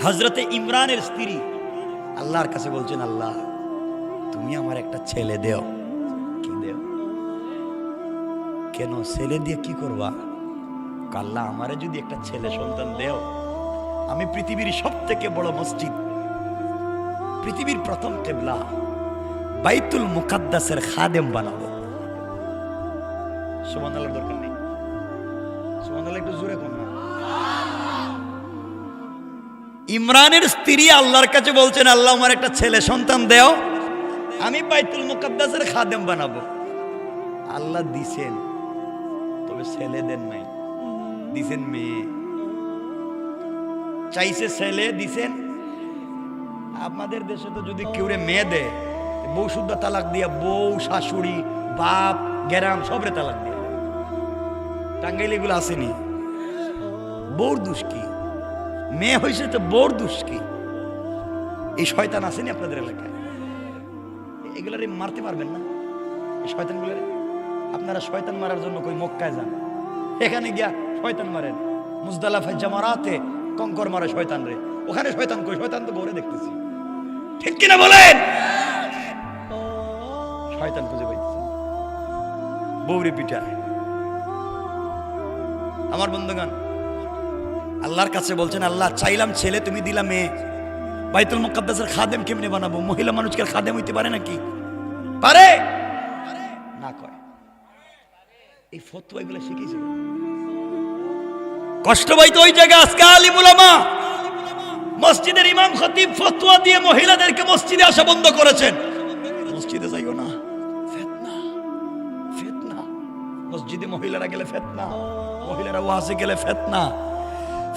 হযরতে ইমরানের স্ত্রী আল্লাহর কাছে বলছেন, আল্লাহ তুমি আমার একটা ছেলে দেও। কি দেও? কেন ছেলে দিয়ে কি করবা? আল্লাহ আমারে যদি একটা ছেলে সন্তান দেও, আমি পৃথিবীর সবথেকে বড় মসজিদ পৃথিবীর প্রথম কিবলা বাইতুল মুকাদ্দাসের খাদেম বানাবো। সুবহানাল্লাহর দরকার নেই, সুবহানাল্লাহ একটু জোরে কোন না। ইমরানের স্ত্রী আল্লাহর কাছে বলছেন, আল্লাহ আমার একটা ছেলে সন্তান দেও, আমি বাইতুল মুকাদ্দাসের খাদেম বানাবো। আল্লাহ দিছেন, তবে ছেলে দেন নাই, দিছেন মেয়ে। চাইছে ছেলে, দিছেন। আমাদের দেশে তো যদি কেউ মেয়ে দেয়, বউ শুদ্ধ তালাক দিয়া, বউ শাশুড়ি বাপ গেরাম সবরে তালাক দিয়া। টাঙ্গাইলে এগুলো আসেনি। বউর দোষ কি? মেয়ে হয়েছে তো বউর দোষ কি? এই শয়তান আসেনি আপনাদের এলাকায়? এগুলারে মারতে পারবেন না এই শয়তানগুলারে? আপনারা শয়তান মারার জন্য কই মক্কায় যান, এখানে গিয়া শয়তান মারেন। মুজদালিফায় জামারাতে কঙ্কর মারে শয়তান রে, ওখানে শয়তান কই? শয়তান তো ঘরে দেখতেছি, ঠিক কিনা বলেন? শয়তান খুঁজে পাইতেছে, বউরে পিটায়। আমার বন্ধুগণ, আল্লাহর কাছে বলছেন, আল্লাহ চাইলাম ছেলে, তুমি দিলা মেয়ে। বাইতুল মুকাদ্দাসের খাদেম কেমনে বানাবো? মহিলা মানুষকে খাদেম হইতে পারে নাকি? পারে না? কয় এই ফতোয়া এগুলো শিখেছে। কষ্ট পাইতো ওই জায়গায় আজকে আলিম উলামা, মসজিদের ইমাম খতিব ফতোয়া দিয়ে মহিলাদেরকে মসজিদে আসা বন্ধ করেছেন। মসজিদে যাইও না, ফিতনা ফিতনা। মসজিদে মহিলারা গেলে ফিতনা, মহিলারা ওয়াজে গেলে ফিতনা,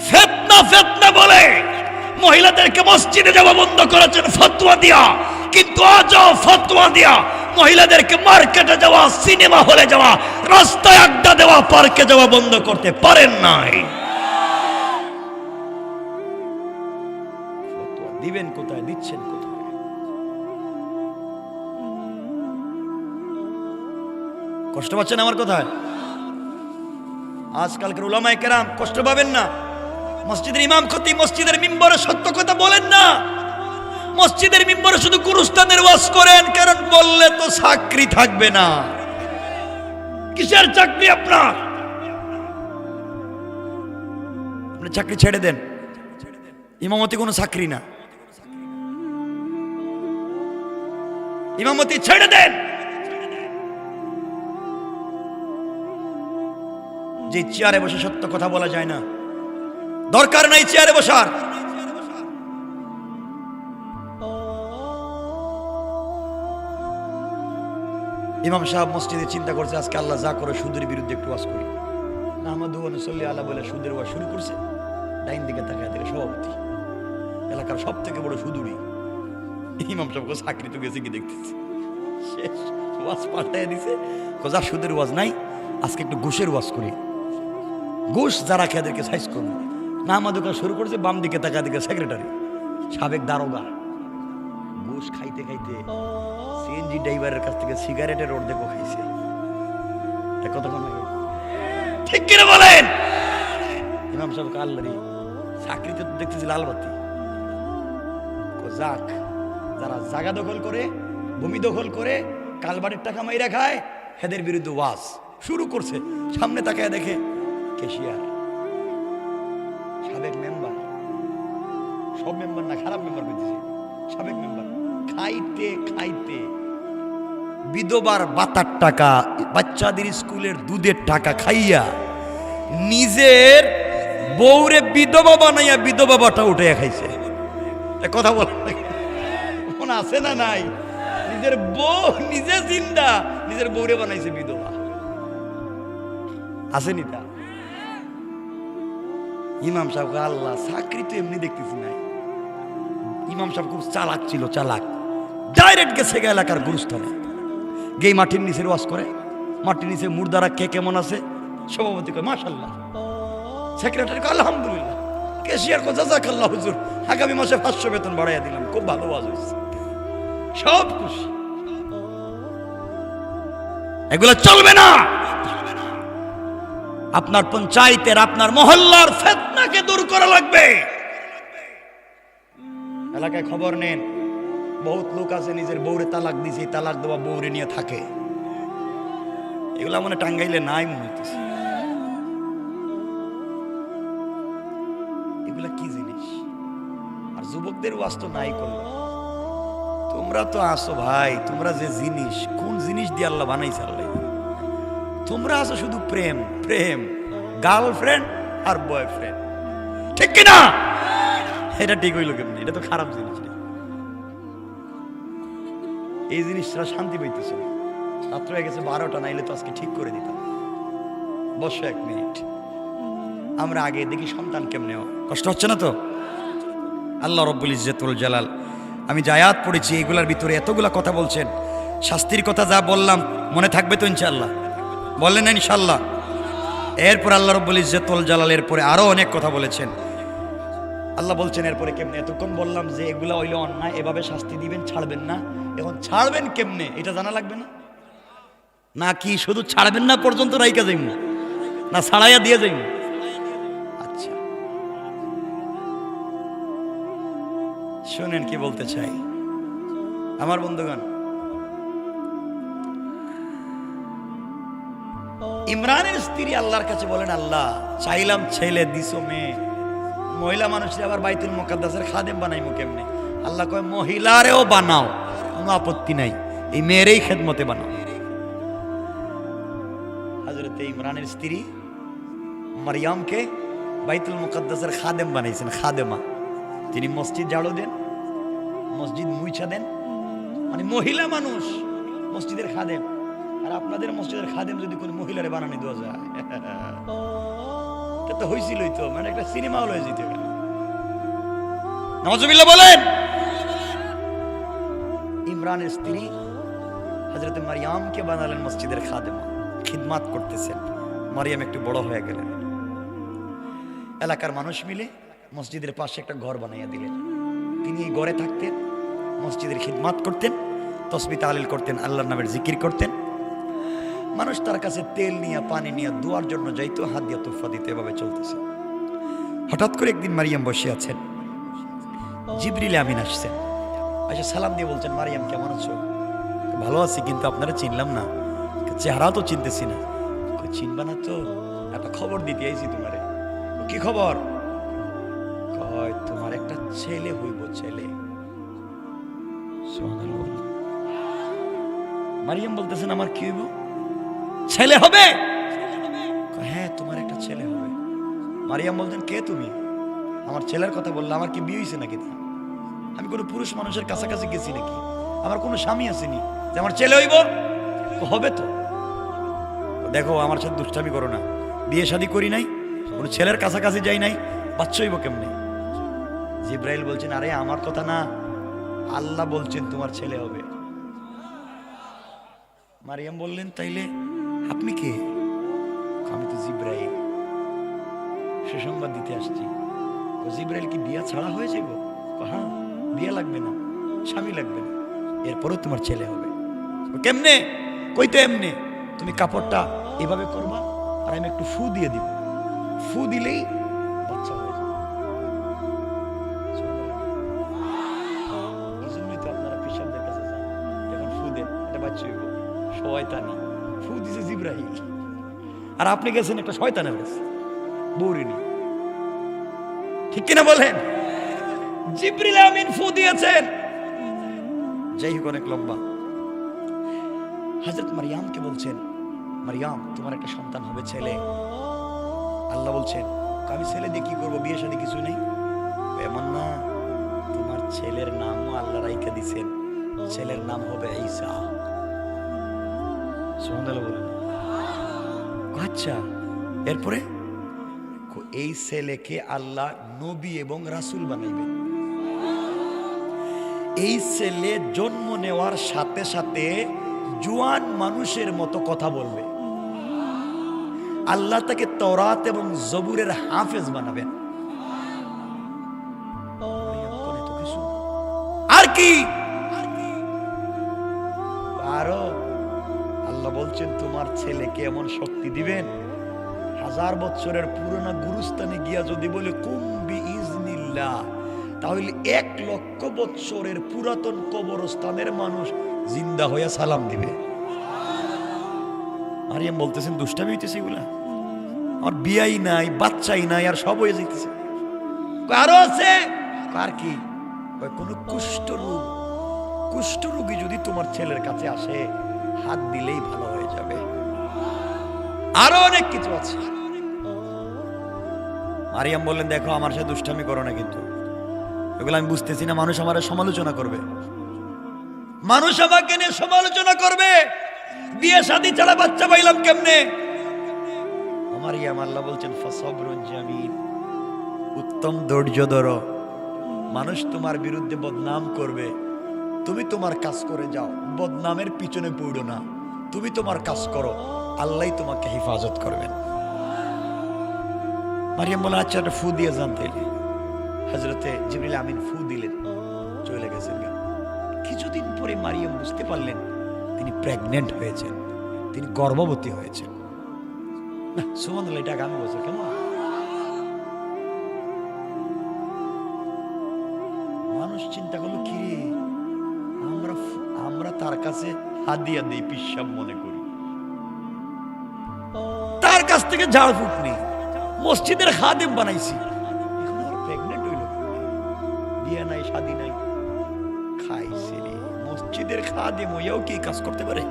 ফিতনা ফিতনা বলে মহিলাদেরকে মসজিদে যাওয়া বন্ধ করেছেন ফতোয়া দিয়া। কিন্তু আজও ফতোয়া দিয়া মহিলাদেরকে মার্কেটে যাওয়া, সিনেমা হলে যাওয়া, রাস্তায় আড্ডা দেওয়া, পার্কে যাওয়া বন্ধ করতে পারেন নাই। ফতোয়া দিবেন কোথায়, দিচ্ছেন কোথায়? কষ্ট পাচ্ছেন আমার কথায়? আজকালকার উলামায়ে কেরাম কষ্ট পাবেন না। মসজিদের ইমাম খতিব মসজিদের মিম্বরে সত্য কথা বলেন না। মসজিদের মিম্বরে শুধু গুরুস্থানের ওয়াজ করেন, কারণ বললে তো চাকরি থাকবে না। কিসের চাকরি আপনার? আপনি চাকরি ছেড়ে দেন, ইমামতি কোনো চাকরি না। ইমামতি ছেড়ে দেন। যে চেয়ারে বসে সত্য কথা বলা যায় না, দরকার নাই চেয়ারে বসার। ইমাম সাহেব মসজিদে চিন্তা করছে, আজকে আল্লাহ যা করে সুদের বিরুদ্ধে একটু ওয়াজ করি। নাহমাদু ওয়া নুসাল্লি আলা বলে সুদের ওয়াজ শুরু করছে। ডাইন দিকে তাকায় দেখে সভাপতি, এলাকার সব থেকে বড় সুদুরি। ইমাম সাহেবকে চাকরি তো গেছে কি দেখতেছি, শেষ ওয়াজ পাল্টাইয়া দিছে। যা সুদের ওয়াজ নাই, আজকে একটু ঘুষের ওয়াজ করি। ঘুষ যারা খেয়ে এদেরকে সাইজ করবো। নাহমাদুকা শুরু করছে, বাম দিকে তাকায় দিকে সেক্রেটারি, সাবেক দারোগা। ঘুষ খাইতে খাইতে সিএনজি ড্রাইভারের কাছ থেকে সিগারেটের অর্ধেক খাইছে। কতক্ষণ লাগে, ঠিক কিনা বলেন? ইমাম সাহেব আল্লাহরি চাকরিতে তো দেখতেছি লালবাতি। যাক, যারা জায়গা দখল করে, ভূমি দখল করে, কালবাড়ির টাকা মাইরা খায়, এদের বিরুদ্ধে ওয়াজ শুরু করছে। সামনে তাকায় দেখে ক্যাশিয়ার, সাবেক মেম্বার, সব মেম্বার না, খারাপ মেম্বার পেয়েছে, সাবেক মেম্বার। খাইতে খাইতে বিধবার ভাতার টাকা, বাচ্চাদের স্কুলের দুধের টাকা খাইয়া নিজের বউরে বিধবা বানাইয়া বিধবা বাটা উঠে খাইছে। কথা বলা মনে আছে না নাই? নিজের বউ নিজে জিন্দা, নিজের বউরে বানাইছে বিধবা। আসেনি তা? ইমাম সাহেব আল্লাহ চাকরি তো এমনি দেখতেছি নাই। ইমাম সাহেব খুব চালাক ছিল, চালাক। ডাইরেক্ট গেছে এলাকার গুরুস্থানে, গেই মাটির নিচে ওয়াজ করে। মাটির নিচে মুর্দারা কে কেমন আছে, সভাপতি কয় মাশাআল্লাহ, সেক্রেটারি কয় আলহামদুলিল্লাহ, ক্যাশিয়ার কয় জাযাকাল্লাহ হুজুর, আগামী মাসে 500 বেতন বাড়াইয়া দিলাম, খুব ভালো ওয়াজ হয়েছে। সব খুশি। এগুলো চলবে না। আপনার পঞ্চায়েতের, আপনার মহল্লার ফিতনাকে দূর করা লাগবে। এলাকায় খবর নেন, বহুত লোক আছে নিজের বউরে তালাক দিছে, তালাক দেওয়া বউরে নিয়ে থাকে। এগুলা মনে টাঙ্গাইলে নাই মনে হইতেছে। এগুলা কি জিনিস? আর যুবকদের ওয়াজ তো নাই করলো, তোমরা তো আসো ভাই, তোমরা যে জিনিস, কোন জিনিস দিয়ে আল্লাহ বানাইছে আল্লাহ, তোমরা আসো শুধু প্রেম প্রেম, গার্লফ্রেন্ড আর বয়ফ্রেন্ড, ঠিক কিনা? এটা ঠিক হইল কেমনি? এটা তো খারাপ জিনিস। এই জিনিসটা শান্তি পাইতেছে না। রাত্র হয়ে গেছে 12টা, নাইলে তো আজকে ঠিক করে দিতাম। বসো 1 মিনিট, আমরা আগে দেখি সন্তান কেমনে হয়। কষ্ট হচ্ছে না তো? আল্লাহ রব্বুল ইজ্জতুল জালাল, আমি যে আয়াত পড়েছি এগুলার ভিতরে এতগুলা কথা বলছেন। শাস্তির কথা যা বললাম মনে থাকবে তো ইনশাআল্লাহ? বললেন না ইনশাআল্লাহ? এরপর আল্লাহ রব্বুল ইজ্জতুল জালালের পরে আরো অনেক কথা বলেছেন। আল্লাহ বলছেন এরপরে কেমনে? এতক্ষণ বললাম যে এগুলা হইলে অন্যায়, এভাবে শাস্তি দিবেন, ছাড়বেন না। এখন ছাড়বেন কেমনে এটা জানা লাগবে না? নাকি শুধু ছাড়বেন না পর্যন্ত রাইকা যাইব, না ছাড়াইয়া দিয়ে যাইব? আচ্ছা শুনেন কি বলতে চাই আমার বন্ধুগণ। ইমরানের স্ত্রী আল্লাহর কাছে বলেন, আল্লাহ চাইলাম ছেলে, দিছো মেয়ে। মহিলা মানুষের আবার বাইতুল মুকাদ্দাসের খাদেম বানাইমু কেমনে? আল্লাহ কয় মহিলারেও বানাও, কোনো আপত্তি নাই, এই মেয়েরই খেদমতে বানাও। হযরত ইমরানের স্ত্রী মারিয়ামকে বাইতুল মুকাদ্দাসের খাদেম বানাইছেন, খাদেমা। তিনি মসজিদ ঝাড়ু দেন, মসজিদ মুইছা দেন, মানে মহিলা মানুষ মসজিদের খাদেম। আর আপনাদের মসজিদের খাদেম যদি কোনো মহিলারে বানানি দেওয়া যায়, তা তো হইছিলই তো, মানে একটা সিনেমা হল হয়ে যেত। নাউজুবিল্লাহ বলেন। ইমরানের স্ত্রী হযরত মারিয়ামকে বানালেন মসজিদের খাদেমা, খিদমাত করতেছেন। মারিয়াম একটু বড় হয়ে গেলেন, এলাকার মানুষ মিলে মসজিদের পাশে একটা ঘর বানাইয়া দিলেন। তিনি এই ঘরে থাকতেন, মসজিদের খিদমাত করতেন, তাসবিহ তাহলিল করতেন, আল্লাহর নামের জিকির করতেন। মানুষ তার কাছে তেল নিয়ে, পানি নিয়ে দোয়ার জন্য যাইতো, হাত দিয়ে তোফা দিতে, এভাবে চলতেছে। হঠাৎ করে একদিন মারিয়াম বসে আছেন, জিবরিল আমিন আসছেন, আচ্ছা সালাম দিয়ে বলছেন, মারিয়াম কেমন আছো? ভালো আছি, কিন্তু আপনারা চিনলাম না, চেহারাও তো চিনতেছি না। চিনবা না তো? একটা খবর দিতে আইছি তোমারে। কি খবর? কয় তোমার একটা ছেলে হইব, ছেলে। মারিয়াম বলতেছেন আমার কি হইব? ছেলে হবে? হ্যাঁ তোমার একটা ছেলে হবে। মারিয়াম বলতেন কে তুমি? আমার ছেলের কথা বললে, আমার কি বিয়ে হয়েছে নাকি? আমি কোনো পুরুষ মানুষের কাছাকাছি গেছি নাকি? আমার কোনো স্বামী আসেনি যে আমার ছেলে হইব? হবে তো। দেখো আমার সাথে দুষ্টামি করো না, বিয়ে শাদী করি নাই, কোনো ছেলের কাছাকাছি যাই নাই, বাচ্চা হইব কেমনে? জিব্রাইল বলছেন আরে আমার কথা না, আল্লাহ বলছেন তোমার ছেলে হবে। মারিয়াম বললেন তাইলে আপনি কে? আমি তো জিব্রাইল, সুসংবাদ দিতে আসছি। জিব্রাইল কি বিয়া ছাড়া হয়ে যাব? হ্যাঁ, বিয়ে লাগবে না, স্বামী লাগবে না, এরপরও তোমার ছেলে হবে। কেমনে? কইতে এমনি, তুমি কাপড়টা এভাবে করবা আর আমি একটু ফু দিয়ে দিব, ফু দিলেই বাচ্চা হয়ে যাবে। এই জন্যই তো আপনারা পিসাবদের কাছে যান, যখন ফু দেন একটা বাচ্চা হইব। শয়তানি ফু দিছে জিব্রাইল, আর আপনি গেছেন একটা শয়তানের কাছে বৌরিনী, ঠিক কিনা বলেন? জিবরিল আমিন ফু দিয়েছেন। যাই হোক, অনেক লম্বা। হযরত মারিয়ামকে বলছেন, মারিয়াম তোমার একটা সন্তান হবে, ছেলে। আল্লাহ বলছেন আমি ছেলে দিয়ে কি করবো? বিয়ে শাদী কিছু নেই। এমন না, তোমার ছেলের নামও আল্লাহ রাইখা দিছেন, ছেলের নাম হবে ঈসা। সুবহানাল্লাহ বলেন। আচ্ছা, এরপরে এই ছেলেকে আল্লাহ নবী এবং রাসূল বানাইবেন। এই ছেলে জন্ম নেওয়ার সাথে সাথে জোয়ান মানুষের মতো কথা বলবে। আল্লাহ তাকে তওরাত এবং জবুরের হাফেজ বানাবেন। আর কি? আরো আল্লাহ বলছেন তোমার ছেলেকে এমন শক্তি দিবেন, 1000 বছরের পুরোনো গুরুস্থানে গিয়া যদি বলে কুম্বি ইজনিল্লাহ, তাহলে 1 লক্ষ বছরের পুরাতন কবরস্থানের মানুষ জিন্দা হইয়া সালাম দিবে। মারিয়াম বলতেছেন দুষ্টামি হইতেছে এগুলা, আমার বিয়াই নাই, বাচ্চাই নাই, আর সব হয়ে যাইতেছে। আরো আছে। আর কি? কোন কুষ্ঠ রোগ, কুষ্ঠ রোগী যদি তোমার ছেলের কাছে আসে, হাত দিলেই ভালো হয়ে যাবে। আরো অনেক কিছু আছে। মারিয়াম বললেন, দেখো আমার সাথে দুষ্টামি করো না, কিন্তু এগুলো আমি বুঝতেছি না, মানুষ আমার সমালোচনা করবে, মানুষ আমাকে নিয়ে সমালোচনা করবে, বিয়ে শাদী ছাড়া বাচ্চা পাইলাম কেমনে। মারিয়াম, আল্লাহ বলছেন ফাসবরুন জামিল, উত্তম ধৈর্য ধরো। মানুষ তোমার বিরুদ্ধে বদনাম করবে, তুমি তোমার কাজ করে যাও, বদনামের পিছনে পড়ো না, তুমি তোমার কাজ করো, আল্লাহ তোমাকে হেফাজত করবেন। মারিয়াম বলে, আচ্ছা একটা ফু দিয়ে জানতে। হযরতে জিবরিল আমিন ফু দিলেন, চলে গেছেন। কিছুদিন পরে মারিয়াম বুঝতে পারলেন তিনি প্রেগনেন্ট হয়েছেন, তিনি গর্ভবতী হয়েছেন। না সুবহানাল্লাহ, এটা আগামী বছর কেমন? মানুষ চিন্তা করলো, কি আমরা তার কাছে হাদিয়া দিই, পিসাব মনে করি, তার কাছ থেকে ঝাড়ফুঁক নেই, মসজিদের খাদেম বানাইছি, এখন আর প্রেগনেন্ট হইল, বিয়ে নাই শাদী নাই, খাইছে রে, মসজিদের খাদেম হইয়াও কি কাজ করতে পারে?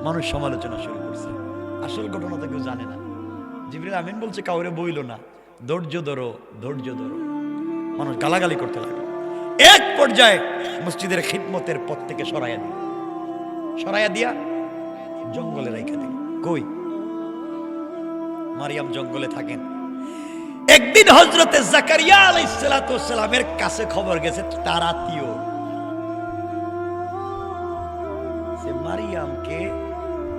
মানুষ সমালোচনা শুরু করছে। আসল ঘটনা তো কেউ জানে না। জিবরিল আমিন বলছে, কাউরে বইল না, ধৈর্য ধরো, ধৈর্য ধরো। মানুষ গালাগালি করতে লাগে। এক পর্যায়ে মসজিদের খিদমতের পথ থেকে সরাইয়া দিয়া জঙ্গলে রাইখা দিল। কই? মারিয়াম জঙ্গলে থাকেন। একদিন হযরতে জাকারিয়া আলাইহিস সালাতু ওয়াস সালামের কাছে খবর গেছে, তার আত্মীয় সে মারিয়ামকে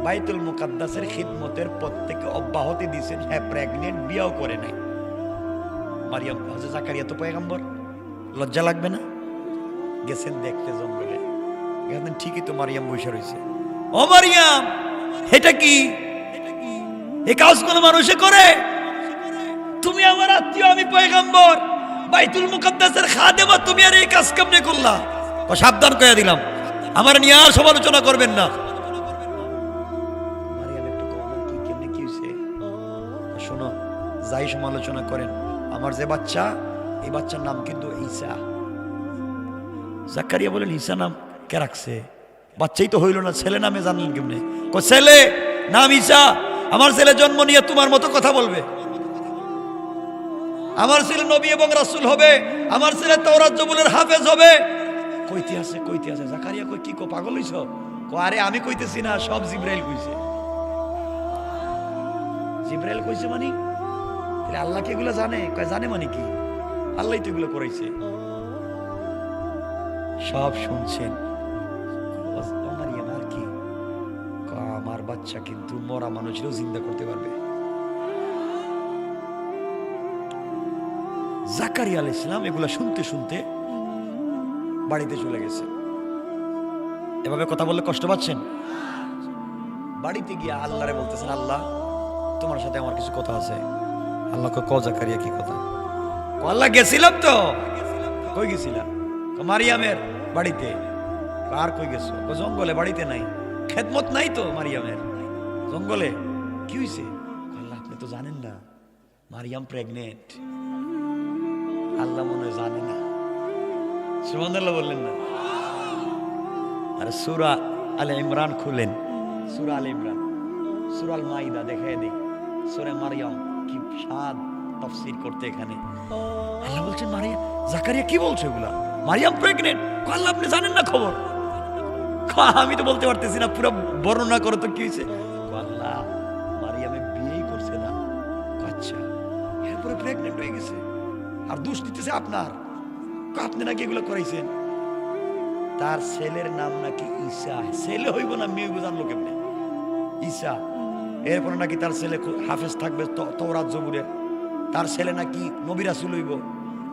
বাইতুল মুকাদ্দাসের খিদমতের পথ থেকে অব্যাহতি দিয়েছেন। হ্যাঁ প্রেগনেন্ট, বিয়েও করে নাই। মারিয়াম, হযরত জাকারিয়া তো পয়গম্বর, লজ্জা লাগবে না? গেছেন দেখতে জঙ্গলে, গেছেন ঠিকই তো মারিয়াম বসে রয়েছে। ও মারিয়াম, এটা কি? এই কাজ কোন মানুষে করে? তুমি আমার আত্মীয়, আমি পয়গম্বর, বাইতুল মুকাদ্দাসের খাদেমা, তুমি আর এই কাজ কেমনে করলা? সাবধান করে দিলাম, আমার নিয়ে আর সমালোচনা করবেন না। মারিয়াম একটু কম, কি কেমনে কি হইছে? শোনো, যাই সমালোচনা করেন, আমার যে বাচ্চা, এই বাচ্চার নাম কিন্তু ঈসা। জাকারিয়া বলেন, ঈসা নাম কে রাখছে? বাচ্চাই তো হইল না, ছেলে নামে জানলেন কেমনে? ছেলে নাম ঈসা। আমার ছেলে জন্ম নিয়ে তোমার মতো কথা বলবে? আমার ছেলে নবী এবং রাসূল হবে, আমার ছেলে তাওরাত জবুলের হাফেজ হবে। কইতে আছে জাকারিয়া, কই কি পাগল হইছ? আরে আমি কইতেছি না, সব জিবরাইল কইছে। জিবরাইল কইছে মানে? তাহলে আল্লাহ কি এগুলো জানে? কয় জানে মানে কি? আল্লাহই তো এগুলো করাইছে। সব শুনছেন। মারিয়াম, আর কি? আমার বাচ্চা কিন্তু মরা মানুষেরও জিন্দা করতে পারবে। জাকারিয়া আলাইহিস সালাম এগুলা শুনতে শুনতে বাড়িতে চলে গেছে। এভাবে কথা বললে কষ্ট পাচ্ছেন? বাড়িতে গিয়ে আল্লাহরে বলতেছেন, আল্লাহ তোমার সাথে আমার কিছু কথা আছে। আল্লাহ ক জাকারিয়া, কি কথা? আল্লাহ গেছিলাম তো। কই গেছিলাম? মারিয়ামের বাড়িতে। আর কই গেছো? জঙ্গলে, বাড়িতে নাই। খেদমত নাই তো মারিয়ামের, জঙ্গলে। কি হয়েছে? আল্লাহ আপনি তো জানেন না, মারিয়াম প্রেগনেন্ট। আল্লাহ মনে হয় জানে না। সুবহানাল্লাহ বললেন না? আর সূরা আলে ইমরান খুলেন, সূরা আলে ইমরান, সূরা আল মাইদা দেখায় দেই, সূরা মারিয়াম কি স্বাদ তাফসীর করতে এখানে। আল্লাহ বলছেন, মারিয়াম, জাকারিয়া কি বলছে এগুলা? মারিয়াম প্রেগনেন্ট। আল্লাহ আপনি জানেন না খবর? আমি তো বলতে পারতেছি না, পুরো বর্ণনা করো তো কি হয়েছে। আল্লাহ মারিয়ামে বিয়েই করছে না। আচ্ছা, এরপরে প্রেগনেন্ট হয়ে গেছে, আর দোষ দিতেছে আপনার। আপনি নাকি এগুলো করাইছেন। তার ছেলের নাম নাকি ঈসা। ছেলে হইব না মেয়ে জানলো কেমনে? ঈসা। এরপরে নাকি তার ছেলে হাফেজ থাকবে তাওরাত জবুরের। তার ছেলে নাকি নবী রাসূল হইব।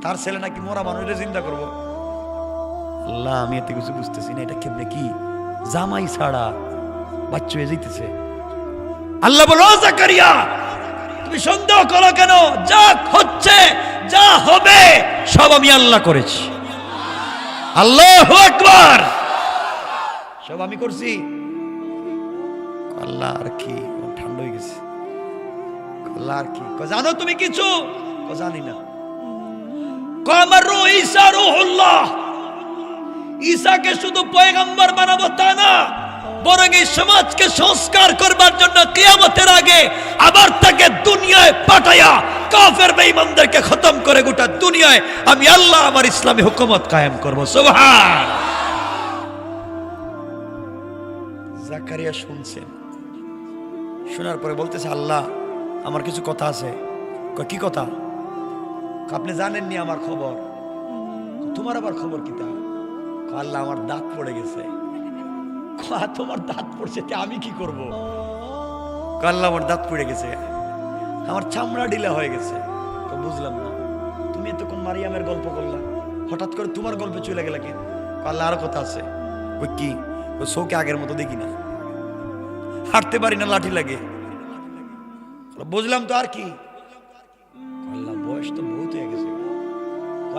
তার ছেলে নাকি মরা মানুষের চিন্তা করবো। আল্লাহ আমি এতে কিছু বুঝতেছি না, এটা কেমনে কি? জামাই ছাড়া বাচ্চা হয়ে যাইতেছে। আল্লাহ বলো, জাকারিয়া তুমি সন্দেহ করো কেন? যা হচ্ছে, যা হবে, সব আমি আল্লাহ করেছি। আল্লাহু আকবার, সব আমি করছি। আল্লাহ আর কি? ঠান্ডা হয়ে গেছে। আল্লাহ আর কি? জানো তুমি কিছু? জানি না। আমার রূহ ঈসা রূহুল্লাহ, ঈসাকে শুধু পয়গম্বর বানাবো তা না, বরং এই সমাজকে সংস্কার করবার জন্য কিয়ামতের আগে আবার তাকে দুনিয়ায় পাঠায়া কাফের বেঈমানদেরকে খতম করে গোটা দুনিয়ায় আমি আল্লাহ আমার ইসলামী হুকুমত কায়েম করব। সুবহান। জাকারিয়া শুনছেন, শোনার পরে বলতেছে, আল্লাহ আমার কিছু কথা আছে। কি কথা? আপনি জানেননি আমার খবর। তোমার আবার খবর কি? তা আল্লাহ আমার দাঁত পড়ে গেছে। তোমার দাঁত পড়ছে, আমি কি করব? আল্লাহ আমার দাঁত পড়ে গেছে, আমার চামড়া ঢিলা হয়ে গেছে। তো বুঝলাম না, তুমি এতক্ষণ মারিয়ামের গল্প করলা, হঠাৎ করে তোমার গল্পে চলে গেলে কেন? আল্লাহ আরো কথা আছে। ওই কি? ওই চোখে আগের মতো দেখি না, হাঁটতে পারি না, লাঠি লাগে। বুঝলাম তো, আর কি? আল্লাহ বয়স তো বহুত হয়ে গেছে।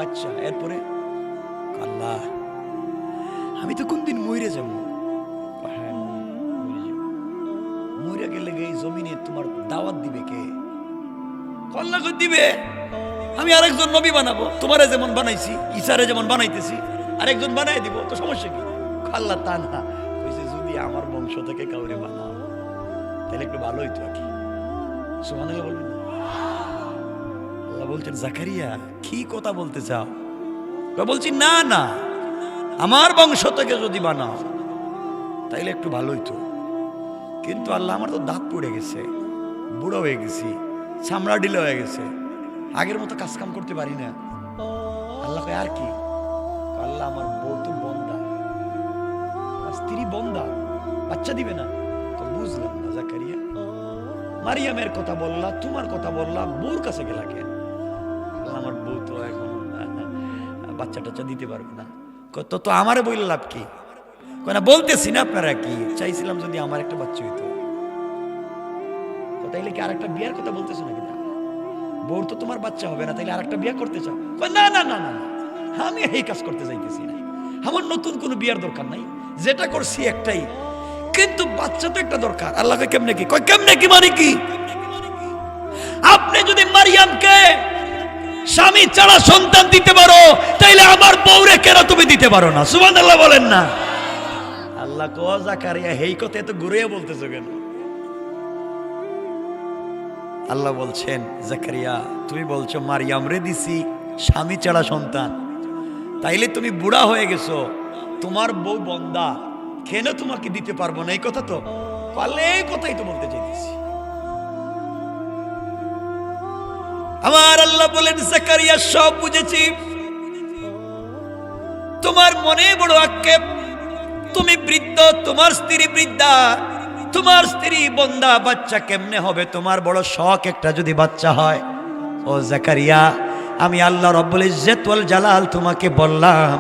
আচ্ছা, এরপরে? আল্লাহ আমি তো কোনদিন মরে যাবো। হ্যাঁ, মরে গেলে এই জমিনে তোমার দাওয়াত দিবে কে? আল্লাহ দিবে। আমি আরেকজন নবী বানাবো, তোমারে যেমন বানাইছি, ঈসারে যেমন বানাইতেছি আরেকজন বানাই দিব, তো সমস্যা কি? আল্লাহ তা না, যদি আমার বংশ থেকে কাউরে বানাও তাহলে একটু ভালো হইতো আর কি। সুবহানাল্লাহ বলবেন। আল্লাহ বলছেন, জাকারিয়া কি কথা বলতে চাও? বলছি, না না, আমার বংশ থেকে যদি বানাও তাইলে একটু ভালো হইতো। কিন্তু আল্লাহ আমার তো দাঁত পড়ে গেছে, বুড়ো হয়ে গেছি, চামড়া ঢিলা হয়ে গেছে, আগের মতো কাজ কাম করতে পারি না। আল্লাহ কয়, আর কি? আল্লাহ আমার বউ তো বন্দা, আমার স্ত্রী বন্দা, বাচ্চা দিবে না। বুঝলাম না জাকারিয়া, মারিয়ামের কথা বললা, তোমার কথা বললা, বউর কাছে গেলা কেন? আমার বউ তো এখন বাচ্চা টাচ্চা দিতে পারবে না। তো আমারে বললে লাভ কি? না, বলতেছি না আপনারা কি চাইছিলাম যদি আমার একটা বাচ্চা হইতো। তাইলে কি আরেকটা বিয়ার কথা বলতেছো নাকি? না, বউর তো তোমার বাচ্চা হবে না, তাইলে আরেকটা বিয়ে করতে চাও? না না না না, আমি এই কাজ করতে চাইতেছি না, আমার নতুন কোনো বিয়ার দরকার নাই, যেটা করছি একটাই, কিন্তু বাচ্চা তো একটা দরকার। আল্লাহকে কেমনে কি? কেমনে কি মানে কি? আপনি যদি মারিয়ামকে স্বামী ছাড়া সন্তান দিতে পারো, তাইলে আমার বউরে কেন তুমি দিতে পারো না? সুবহানাল্লাহ বলেন না। আল্লাহ কো, জাকারিয়া এই কথা এত ঘুরে বলতেছো কেন? আল্লাহ বলছেন, জাকারিয়া তুমি বলছো মারিয়াম রে দিছি স্বামী ছাড়া সন্তান, তাইলে তুমি বুড়া হয়ে গেছো, তোমার বউ বন্দা, কেন তোমাকে দিতে পারবো না? এই কথা তো পারলে, এই কথাই তো বলতে চাইতেছি। আমার আল্লাহ বলেন, জাকারিয়া সব বুঝেছি, তোমার মনে বড় আক্ষেপ, তুমি বৃদ্ধ, তোমার স্ত্রী বৃদ্ধা, তোমার স্ত্রী বন্দা, বাচ্চা কেমনে হবে? তোমার বড় শখ একটা যদি বাচ্চা হয়। ও জাকারিয়া, আমি আল্লাহ রব্বুল ইজ্জত ওয়াল জালাল তোমাকে বললাম,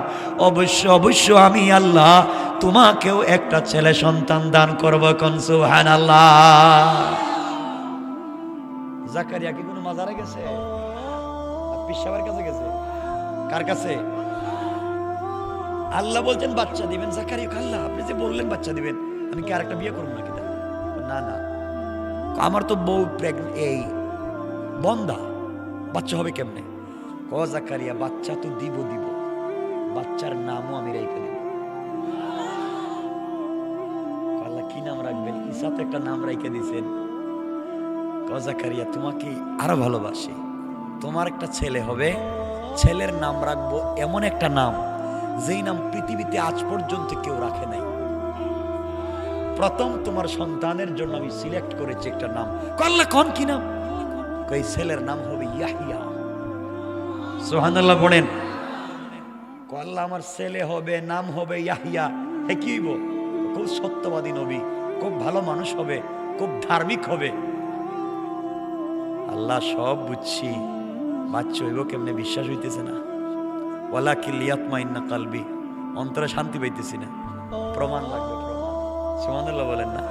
অবশ্য অবশ্য আমি আল্লাহ তোমাকেও একটা ছেলে সন্তান দান করব। কোন সুবহানাল্লাহ। জাকারিয়া কি কোনো মাজারে গেছে? পীর সাহেবের কাছে গেছে? কার কাছে? আল্লাহ বলছেন বাচ্চা দিবেন। জাকারিয়া, আল্লাহ আপনি যে বললেন বাচ্চা দিবেন, আমি কি আরেকটা বিয়ে করবো নাকি? না না, আমার তো বউ এই বন্দা, বাচ্চা হবে কেমনে? ও জাকারিয়া, বাচ্চা তো দিব, বাচ্চার নামও আমি রেখে দেব। আল্লাহ কি নাম রাখবেন? ঈসা তো একটা নাম রেখে দিয়েছেন। ও জাকারিয়া, তোমাকে আরো ভালোবাসি, তোমার একটা ছেলে হবে, ছেলের নাম রাখবো এমন একটা নাম যেই নাম পৃথিবীতে আজ পর্যন্ত কেউ রাখে নাই। প্রথম তোমার সন্তানের জন্য আমি সিলেক্ট করেছি একটা নাম। আল্লাহ কোন কি নাম? এই ছেলের নাম হবে ইয়াহিয়া। সুবহানাল্লাহ পড়েন। আল্লাহ আমার ছেলে হবে, নাম হবে ইয়াহিয়া। হে কি হইব? খুব সত্যবাদী নবী, খুব ভালো মানুষ হবে, খুব ধার্মিক হবে। আল্লাহ সব বুঝছি, বাচ্চা হইব কেমনে বিশ্বাস হইতেছে না। ওয়ালাকিল ইয়াতমাইন্না কালবি, অন্তরে শান্তি পাইতেছি না। প্রমাণ লাগবে, প্রমাণ। সুবহানাল্লাহ বলেন না।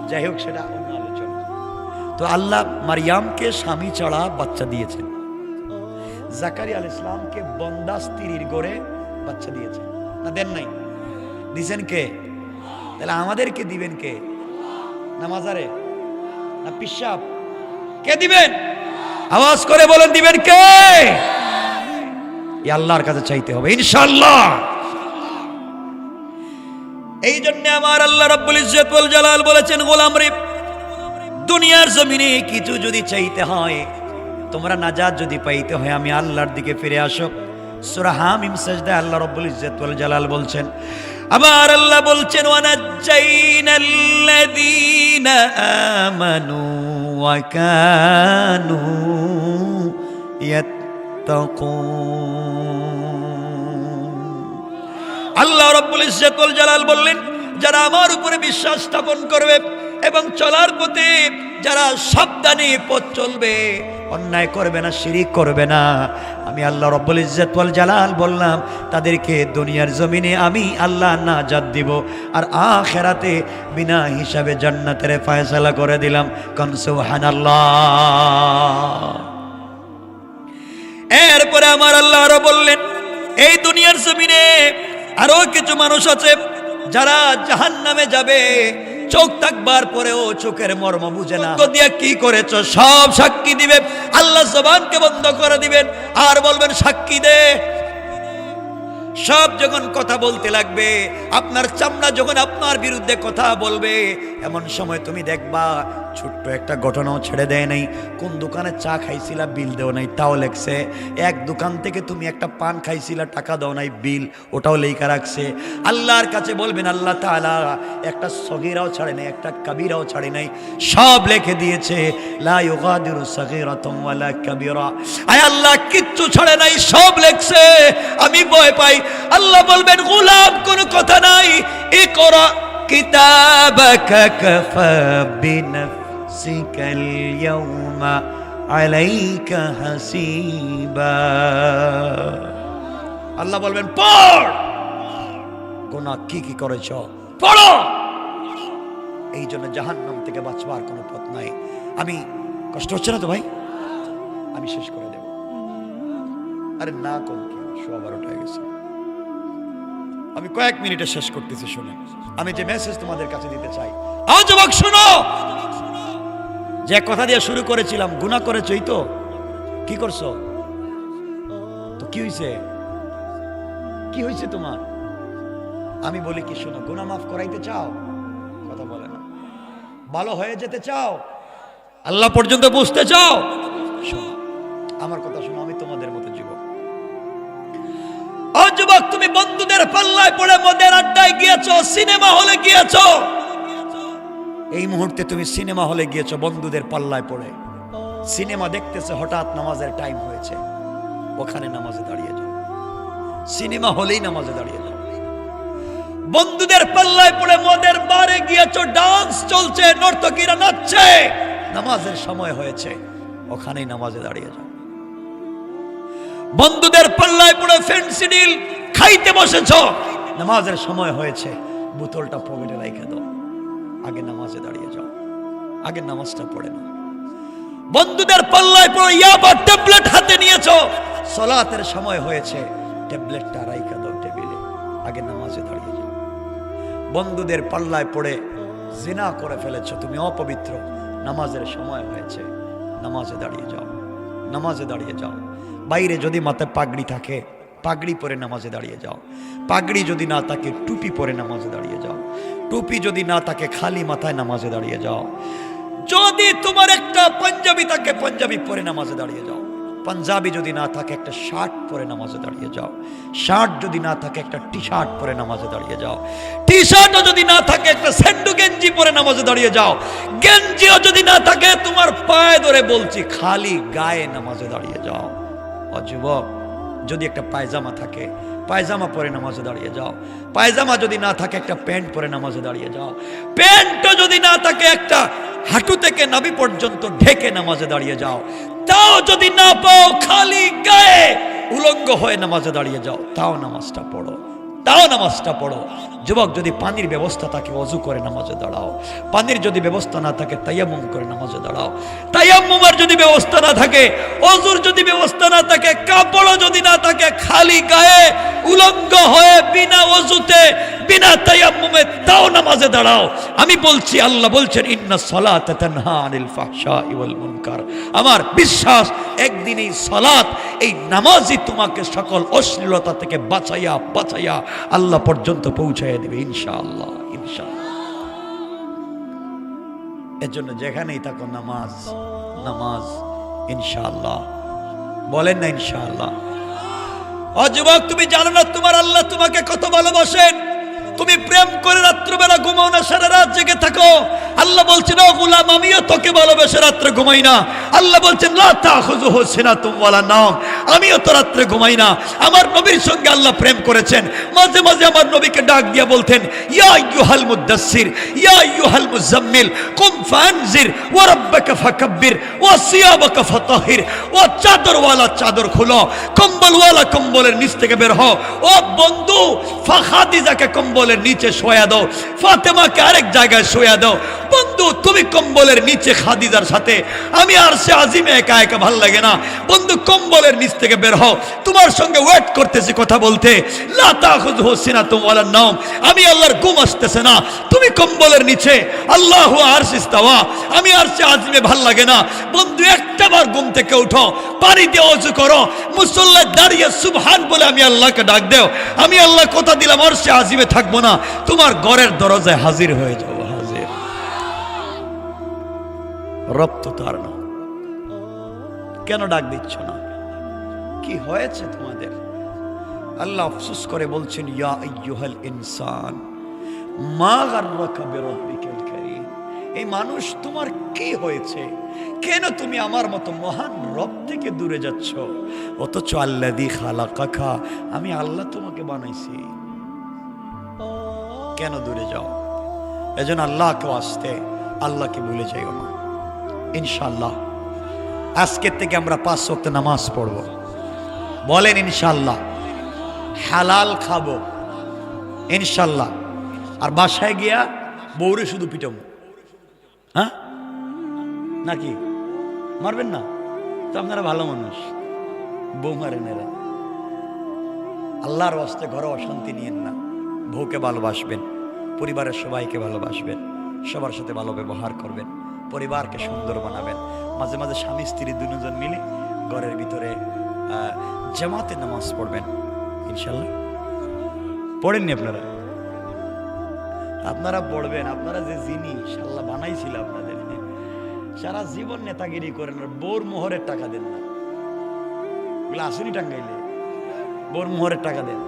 যাই হোক, সেটা অন্য আলোচনা। তো আল্লাহ মারিয়ামকে স্বামী ছাড়া বাচ্চা দিয়েছেন, জাকারিয়া আলাইহিস সালামকে বন্দা স্ত্রীর গড়ে বাচ্চা দিয়েছেন না? দেন নাই? দিছেন কে? তাহলে আমাদেরকে দিবেন কে? না মাজারে, না পিশাব? কে দিবেন? আওয়াজ করে বলেন, দিবেন কে? এই আল্লাহর কাছে চাইতে হবে ইনশাআল্লাহ। এই জন্য আমার আল্লাহ রাব্বুল ইজ্জত ওয়াল জালাল বলেছেন, গোলাম রে, দুনিয়ার জমিনে কিছু যদি চাইতে হয়, তোমরা নাজাত যদি পাইতে হয়, আমি আল্লাহর দিকে ফিরে আসো। সূরা হামিম সাজদায় আল্লাহ রাব্বুল ইজ্জত ওয়াল জালাল বলছেন, আবার আল্লাহ বলছেন, ওয়ানাজ্জাইনাল্লাযীনা আমানু ওয়া কানু ইয়াত্তাকুন। আল্লাহ রাব্বুল ইজ্জত ওয়াল জালাল বললেন, যারা আমার উপরে বিশ্বাস স্থাপন করবে এবং চলার পথে যারা সাবধানে পথ চলবে, অন্যায় করবে না, শিরিক করবে না, আমি আল্লাহ রাব্বুল ইজ্জত ওয়াল জালাল বললাম তাদেরকে দুনিয়ার জমিনে আমি আল্লাহ নাজাত দিব, আর আখিরাতে বিনা হিসাবে জান্নাতের ফয়সালা করে দিলাম। কোন সুবহানাল্লাহ। এরপরে আমার আল্লাহ আরো বললেন, এই দুনিয়ার জমিনে আরো কিছু মানুষ আছে যারা জাহান্নামে যাবে, চোখ থাকবার পরেও চোখের মর্ম বুঝে না, দিয়া কি করেছো সব সাক্ষী দিবে। আল্লাহ জবানকে বন্ধ করে দিবেন আর বলবেন, সাক্ষী দে। সব যখন কথা বলতে লাগবে, আপনার চামড়া যখন আপনার বিরুদ্ধে কথা বলবে, এমন সময় তুমি দেখবা ছোট্ট একটা ঘটনাও ছেড়ে দেয় নাই। কোন দোকানে চা খাইছিলা, বিল দেও নাই, তাও লেখছে। এক দোকান থেকে তুমি একটা পান খাইছিলা, টাকা দাও নাই, বিল ওটাও লেখা রাখছে। আল্লাহর কাছে বলবেন, আল্লাহ তাআলা একটা সগীরাও ছাড়ে নাই, একটা কবিরাও ছাড়ে নাই, সব লিখে দিয়েছে। লা ইউগাদিরু সগীরাতাম ওয়ালা কবিরা। আয় আল্লাহ কিচ্ছু ছাড়ে নাই, সব লেখছে। আমি ভয় পাই। আল্লাহ বলবেন, গোলাম কোনো কথা নাই, ইকরা কিতাবাকা কাফা বিনাফসিকাল ইয়াউমা আলাইকা হাসিবা। আল্লাহ বলবেন, পড়, গুনাহ কি কি করেছ পড়ো। এই জন্য জাহান্নাম থেকে বাঁচবার কোনো পথ নাই। আমি কষ্ট হচ্ছে না তো ভাই? আমি শেষ করে দেব। আরে না, কোন কি 12:15 হয়ে গেছে। আমি কয়েক মিনিটে শেষ করতেছি। শুনে আমি যে মেসেজ তোমাদের কাছে দিতে চাই, আও যুবক শুনো, যে কথা দিয়ে শুরু করেছিলাম, গুনাহ করেছই তো, কি করছো? তো কি হয়েছে? কি হয়েছে তোমার? আমি বলি কি, শোনো, গুনাহ মাফ করাইতে চাও? কথা বলে না। ভালো হয়ে যেতে চাও? আল্লাহ পর্যন্ত বুঝতে চাও? শোনো আমার কথা, শোনো, আমি তোমাদের মতো যুবক। ও যুবক, তুমি বন্ধুদের পাল্লায় পড়ে মদের আড্ডায় গিয়েছো, সিনেমা হলে গিয়েছো। এই মুহূর্তে তুমি সিনেমা হলে গিয়েছো বন্ধুদের পাল্লায় পড়ে, সিনেমা দেখতেছে, হঠাৎ নামাজের টাইম হয়েছে, ওখানে নামাজে দাঁড়িয়ে যাও। সিনেমা হলেই নামাজে দাঁড়িয়ে যাও। বন্ধুদের পাল্লায় পড়ে মদের বারে গিয়েছো, ডান্স চলছে, নর্তকীরা নাচছে, নামাজের সময় হয়েছে, ওখানেই নামাজে দাঁড়িয়ে যাও। বন্ধুদের পাল্লায় পড়ে ফেন্সিডিল খাইতে বসেছো, নামাজের সময় হয়েছে, বোতলটা পকেটে রেখে দাও, আগে নামাজে দাঁড়িয়ে যাও, আগে নামাজটা পড়ে নাও। বন্ধুদের পাল্লায় পড়ে ইয়াবা ট্যাবলেট হাতে নিয়েছো, সালাতের সময় হয়েছে, ট্যাবলেটটা রেখে দাও টেবিলে, আগে নামাজে দাঁড়িয়ে যাও। বন্ধুদের পাল্লায় পড়ে জিনা করে ফেলেছো, তুমি অপবিত্র, নামাজের সময় হয়েছে, নামাজে দাঁড়িয়ে যাও, নামাজে দাঁড়িয়ে যাও। বাইরে যদি মাথায় পাগড়ি থাকে, পাগড়ি পরে নামাজে দাঁড়িয়ে যাও। পাগড়ি যদি না থাকে, টুপি পরে নামাজে দাঁড়িয়ে যাও। টুপি যদি না থাকে, খালি মাথায় নামাজে দাঁড়িয়ে যাও। যদি তোমার একটা পাঞ্জাবি থাকে, পাঞ্জাবি পরে নামাজে দাঁড়িয়ে যাও। পাঞ্জাবি যদি না থাকে, একটা শার্ট পরে নামাজে দাঁড়িয়ে যাও। শার্ট যদি না থাকে, একটা টি শার্ট পরে নামাজে দাঁড়িয়ে যাও। টি শার্টও যদি না থাকে, একটা স্যান্ডো গেঞ্জি পরে নামাজে দাঁড়িয়ে যাও। গেঞ্জিও যদি না থাকে, তোমার পায়ে ধরে বলছি, খালি গায়ে নামাজে দাঁড়িয়ে যাও। যুবক, যদি একটা পায়জামা থাকে, পায়জামা পরে নামাজে দাঁড়িয়ে যাও। পায়জামা যদি না থাকে, একটা প্যান্ট পরে নামাজে দাঁড়িয়ে যাও। প্যান্টও যদি না থাকে, একটা হাঁটু থেকে নাভি পর্যন্ত ঢেকে নামাজে দাঁড়িয়ে যাও। তাও যদি না পাও, খালি গায়ে উলঙ্গ হয়ে নামাজে দাঁড়িয়ে যাও, তাও নামাজটা পড়ো, তাও নামাজটা পড়ো। যুবক, যদি পানির ব্যবস্থা থাকে, ওযু করে নামাজে দাঁড়াও। পানির যদি ব্যবস্থা না থাকে, তায়াম্মুম করে নামাজে দাঁড়াও। তায়াম্মুমের যদি ব্যবস্থা না থাকে, ওযুর যদি ব্যবস্থা না থাকে, কাপড়ও যদি না থাকে, খালি গায়ে উলঙ্গ হয়ে বিনা ওযুতে বিনা তায়াম্মুমে তাও নামাজে দাঁড়াও, আমি বলছি আল্লাহ বলছেন ইন্নাস সালাতা তানহা আনিল ফাহশাই ওয়াল মুনকার। আমার বিশ্বাস একদিন এই সালাত, এই নামাজই তোমাকে সকল অশ্লীলতা থেকে বাঁচাইয়া বাঁচাইয়া আল্লাহ পর্যন্ত পৌঁছাইয়া দেবে ইনশাআল্লাহ, ইনশাআল্লাহ। এজন্য যেখানেই থাকো নামাজ নামাজ ইনশাআল্লাহ, বলেন না ইনশাআল্লাহ। ও যুবক, তুমি জানো না তোমার আল্লাহ তোমাকে কত ভালোবাসেন? তুমি প্রেম করে রাত্রিবেলা ঘুমাও না, সারা রাত জেগে থাকো। আল্লাহ বলছেন ও গোলাম, আমিও তোকে ভালোবেসে রাত্রে ঘুমাই না। আল্লাহ বলছেন লা তাখুযুহু সিনাতুম ওয়ালা নাওম, আমিও তো রাত্রে ঘুমাই না। আমার নবীর সঙ্গে আল্লাহ প্রেম করেছেন। মাঝে মাঝে আমার নবীকে ডাক দিয়ে বলতেন ইয়া আইয়ুহাল মুদাসসির ইয়া আইয়ুহাল মুজাম্মিল কুম ফানজির ওয়া রাব্বাকা ফাকাব্বির ওয়া সিয়াবাকা ফাতাহির। ও চাদরওয়ালা চাদর খুলো, কম্বলওয়ালা কম্বলের নিচ থেকে বের হও। ও বন্ধু, খাদিজাকে কম্বলের নিচে শোয়া দাও, ফাতেমাকে আরেক জায়গায় শোয়া দাও। বন্ধু, তুমি কম্বলের নিচে খাদিজার সাথে, আমি আরশে আজিমে একা একা ভাল লাগে না। বন্ধু, কম্বলের নিচ থেকে বের হও, তোমার সঙ্গে ওয়েট করতেছি কথা বলতে। লা তাখুযুহু সিনাতুম ওয়ালা নাওম, আমি আল্লাহর ঘুম আসতেছে না, তুমি কম্বলের নিচে। আল্লাহু আরশে ইস্তাওয়া, আমি আরশে আজিমে ভাল লাগে না। বন্ধু, একটা বার ঘুম থেকে উঠো, পানি দিয়ে ওযু করো, মুসল্লায় দাঁড়িয়ে সুবহান বলে আমি আল্লাহকে ডাক দেও। আমি আল্লাহ কথা দিলাম আরশে আজিমে থাকবো না, তোমার ঘরের দরজায় হাজির হয়ে যাও। হাজির রব তো তার না, কেন ডাক দিচ্ছ না? কি হয়েছে তোমাদের? আল্লাহ আফসোস করে বলছেন ইয়া আইয়ুহাল ইনসান মা গাররাকা বিরাব্বিকাল কারীম। এই মানুষ, তোমার কি হয়েছে? কেন তুমি আমার মতো মহান রব থেকে দূরে যাচ্ছ? অথচ আল্লাযী খালাকাকা, আমি আল্লাহ তোমাকে বানাইছি, কেন দূরে যাও? এজন্য আল্লাহকে আসতে, আল্লাহকে ভুলে যাইও না। ইনশাআল্লাহ আজকের থেকে আমরা 5 ওয়াক্ত নামাজ পড়ব, বলেন ইনশাআল্লাহ। হালাল খাবো ইনশাআল্লাহ। আর বাসায় গিয়া বউরে শুধু পিটাবো, হ্যাঁ নাকি? মারবেন না তো, আপনারা ভালো মানুষ, বউ মারেন এরা। আল্লাহর ওয়াস্তে ঘরে অশান্তি নিয়েন না, বউকে ভালোবাসবেন, পরিবারের সবাইকে ভালোবাসবেন, সবার সাথে ভালো ব্যবহার করবেন, পরিবারকে সুন্দর বানাবেন। মাঝে মাঝে স্বামী স্ত্রী দুজন মিলে ঘরের ভিতরে জামাতে নামাজ পড়বেন ইনশাল্লাহ। পড়েননি আপনারা? আপনারা পড়বেন। আপনারা যে জিনিস আল্লাহ বানাইছিল আপনাদের, সারা জীবন নেতাগিরি করেন আর বউর মোহরের টাকা দেন না। এগুলো আসেনি টাঙ্গাইলে, বউর মোহরের টাকা দেন।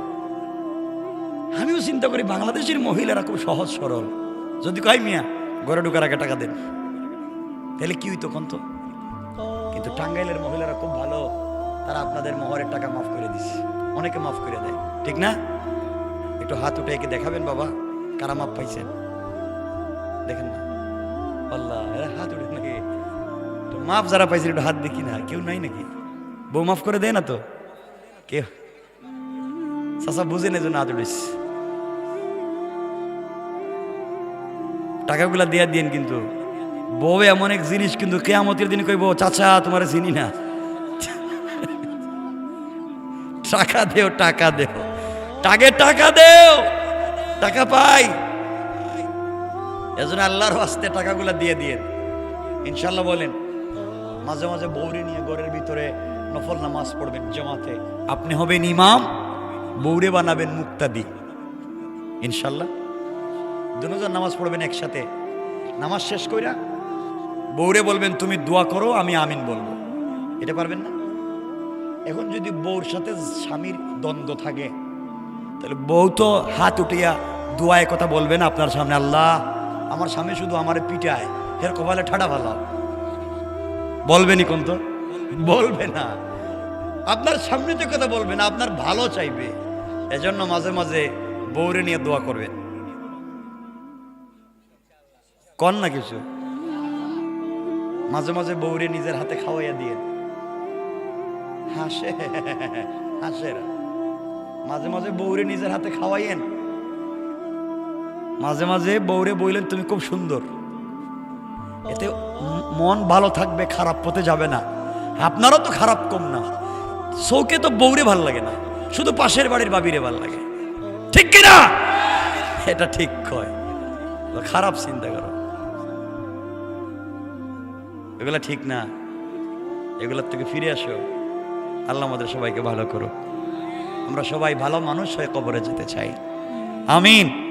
আমিও চিন্তা করি বাংলাদেশের মহিলারা খুব সহজ সরল, যদি কয় মিয়া ঘরে ঢুকার আগে টাকা দেন, তাহলে কি হইতো কোন তো। কিন্তু টাঙ্গাইলের মহিলারা খুব ভালো, তারা আপনাদের মোহরের টাকা মাফ করে দিচ্ছে, অনেকে মাফ করে দেয়, ঠিক না? একটু হাত উঠে একে দেখাবেন বাবা, কারা মাফ পাইছেন দেখেন না? আল্লাহ, এরা হাত উঠে নাকি? তো মাফ যারা পাইছেন একটু হাত দেখি না, কেউ নাই নাকি? বউ মাফ করে দেয় না তো কেউ? চাচা বুঝেন এজন্য হাত উঠেছে। টাকাগুলা দিয়া দিন, কিন্তু বউ এমন এক জিনিস, কিন্তু কিয়ামতের দিন কইব চাচা তোমার চিনি না, টাকা দেও, টাকা দেও, টাকা দেও, টাকা পাই। এজন্য আল্লাহর ওয়াস্তে টাকাগুলা দিয়ে দিয়েন ইনশাল্লাহ। বলেন মাঝে মাঝে বউরে নিয়ে ঘরের ভিতরে নফল নামাজ পড়বেন জামাতে। আপনি হবেন ইমাম, বউরে বানাবেন মুক্তাদি ইনশাল্লাহ। দুজন নামাজ পড়বেন একসাথে। নামাজ শেষ কইরা বউরে বলবেন তুমি দোয়া করো, আমি আমিন বলবো। এটা পারবেন না? এখন যদি বউর সাথে স্বামীর দ্বন্দ্ব থাকে, তাহলে বউ তো হাত উঠিয়া দোয়ায় কথা বলবেন আপনার সামনে, আল্লাহ আমার স্বামী শুধু আমার পিটায়, এর কপালে ঠাডা ভালো, বলবেনই কোন তো? বলবে না। আপনার সামনে যে কথা বলবে না, আপনার ভালো চাইবে। এজন্য মাঝে মাঝে বউরে নিয়ে দোয়া করবেন। কন না কিছু? মাঝে মাঝে বউরে নিজের হাতে খাওয়াইয়া দিয়ে হাসে, হাসে। মাঝে মাঝে বউরে নিজের হাতে খাওয়াইয়েন। মাঝে মাঝে বউরে বললেন তুমি খুব সুন্দর, এতে মন ভালো থাকবে, খারাপ পথে যাবে না। আপনারও তো খারাপ কম না। চৌকে তো বউরে ভাল লাগে না, শুধু পাশের বাড়ির বাবিরে ভাল লাগে, ঠিক কিনা? এটা ঠিক কয়, খারাপ চিন্তা করো, এগুলা ঠিক না। এগুলোর থেকে ফিরে আসো। আল্লাহ আমাদের সবাইকে ভালো করো। আমরা সবাই ভালো মানুষ হয়ে কবরে যেতে চাই। আমিন।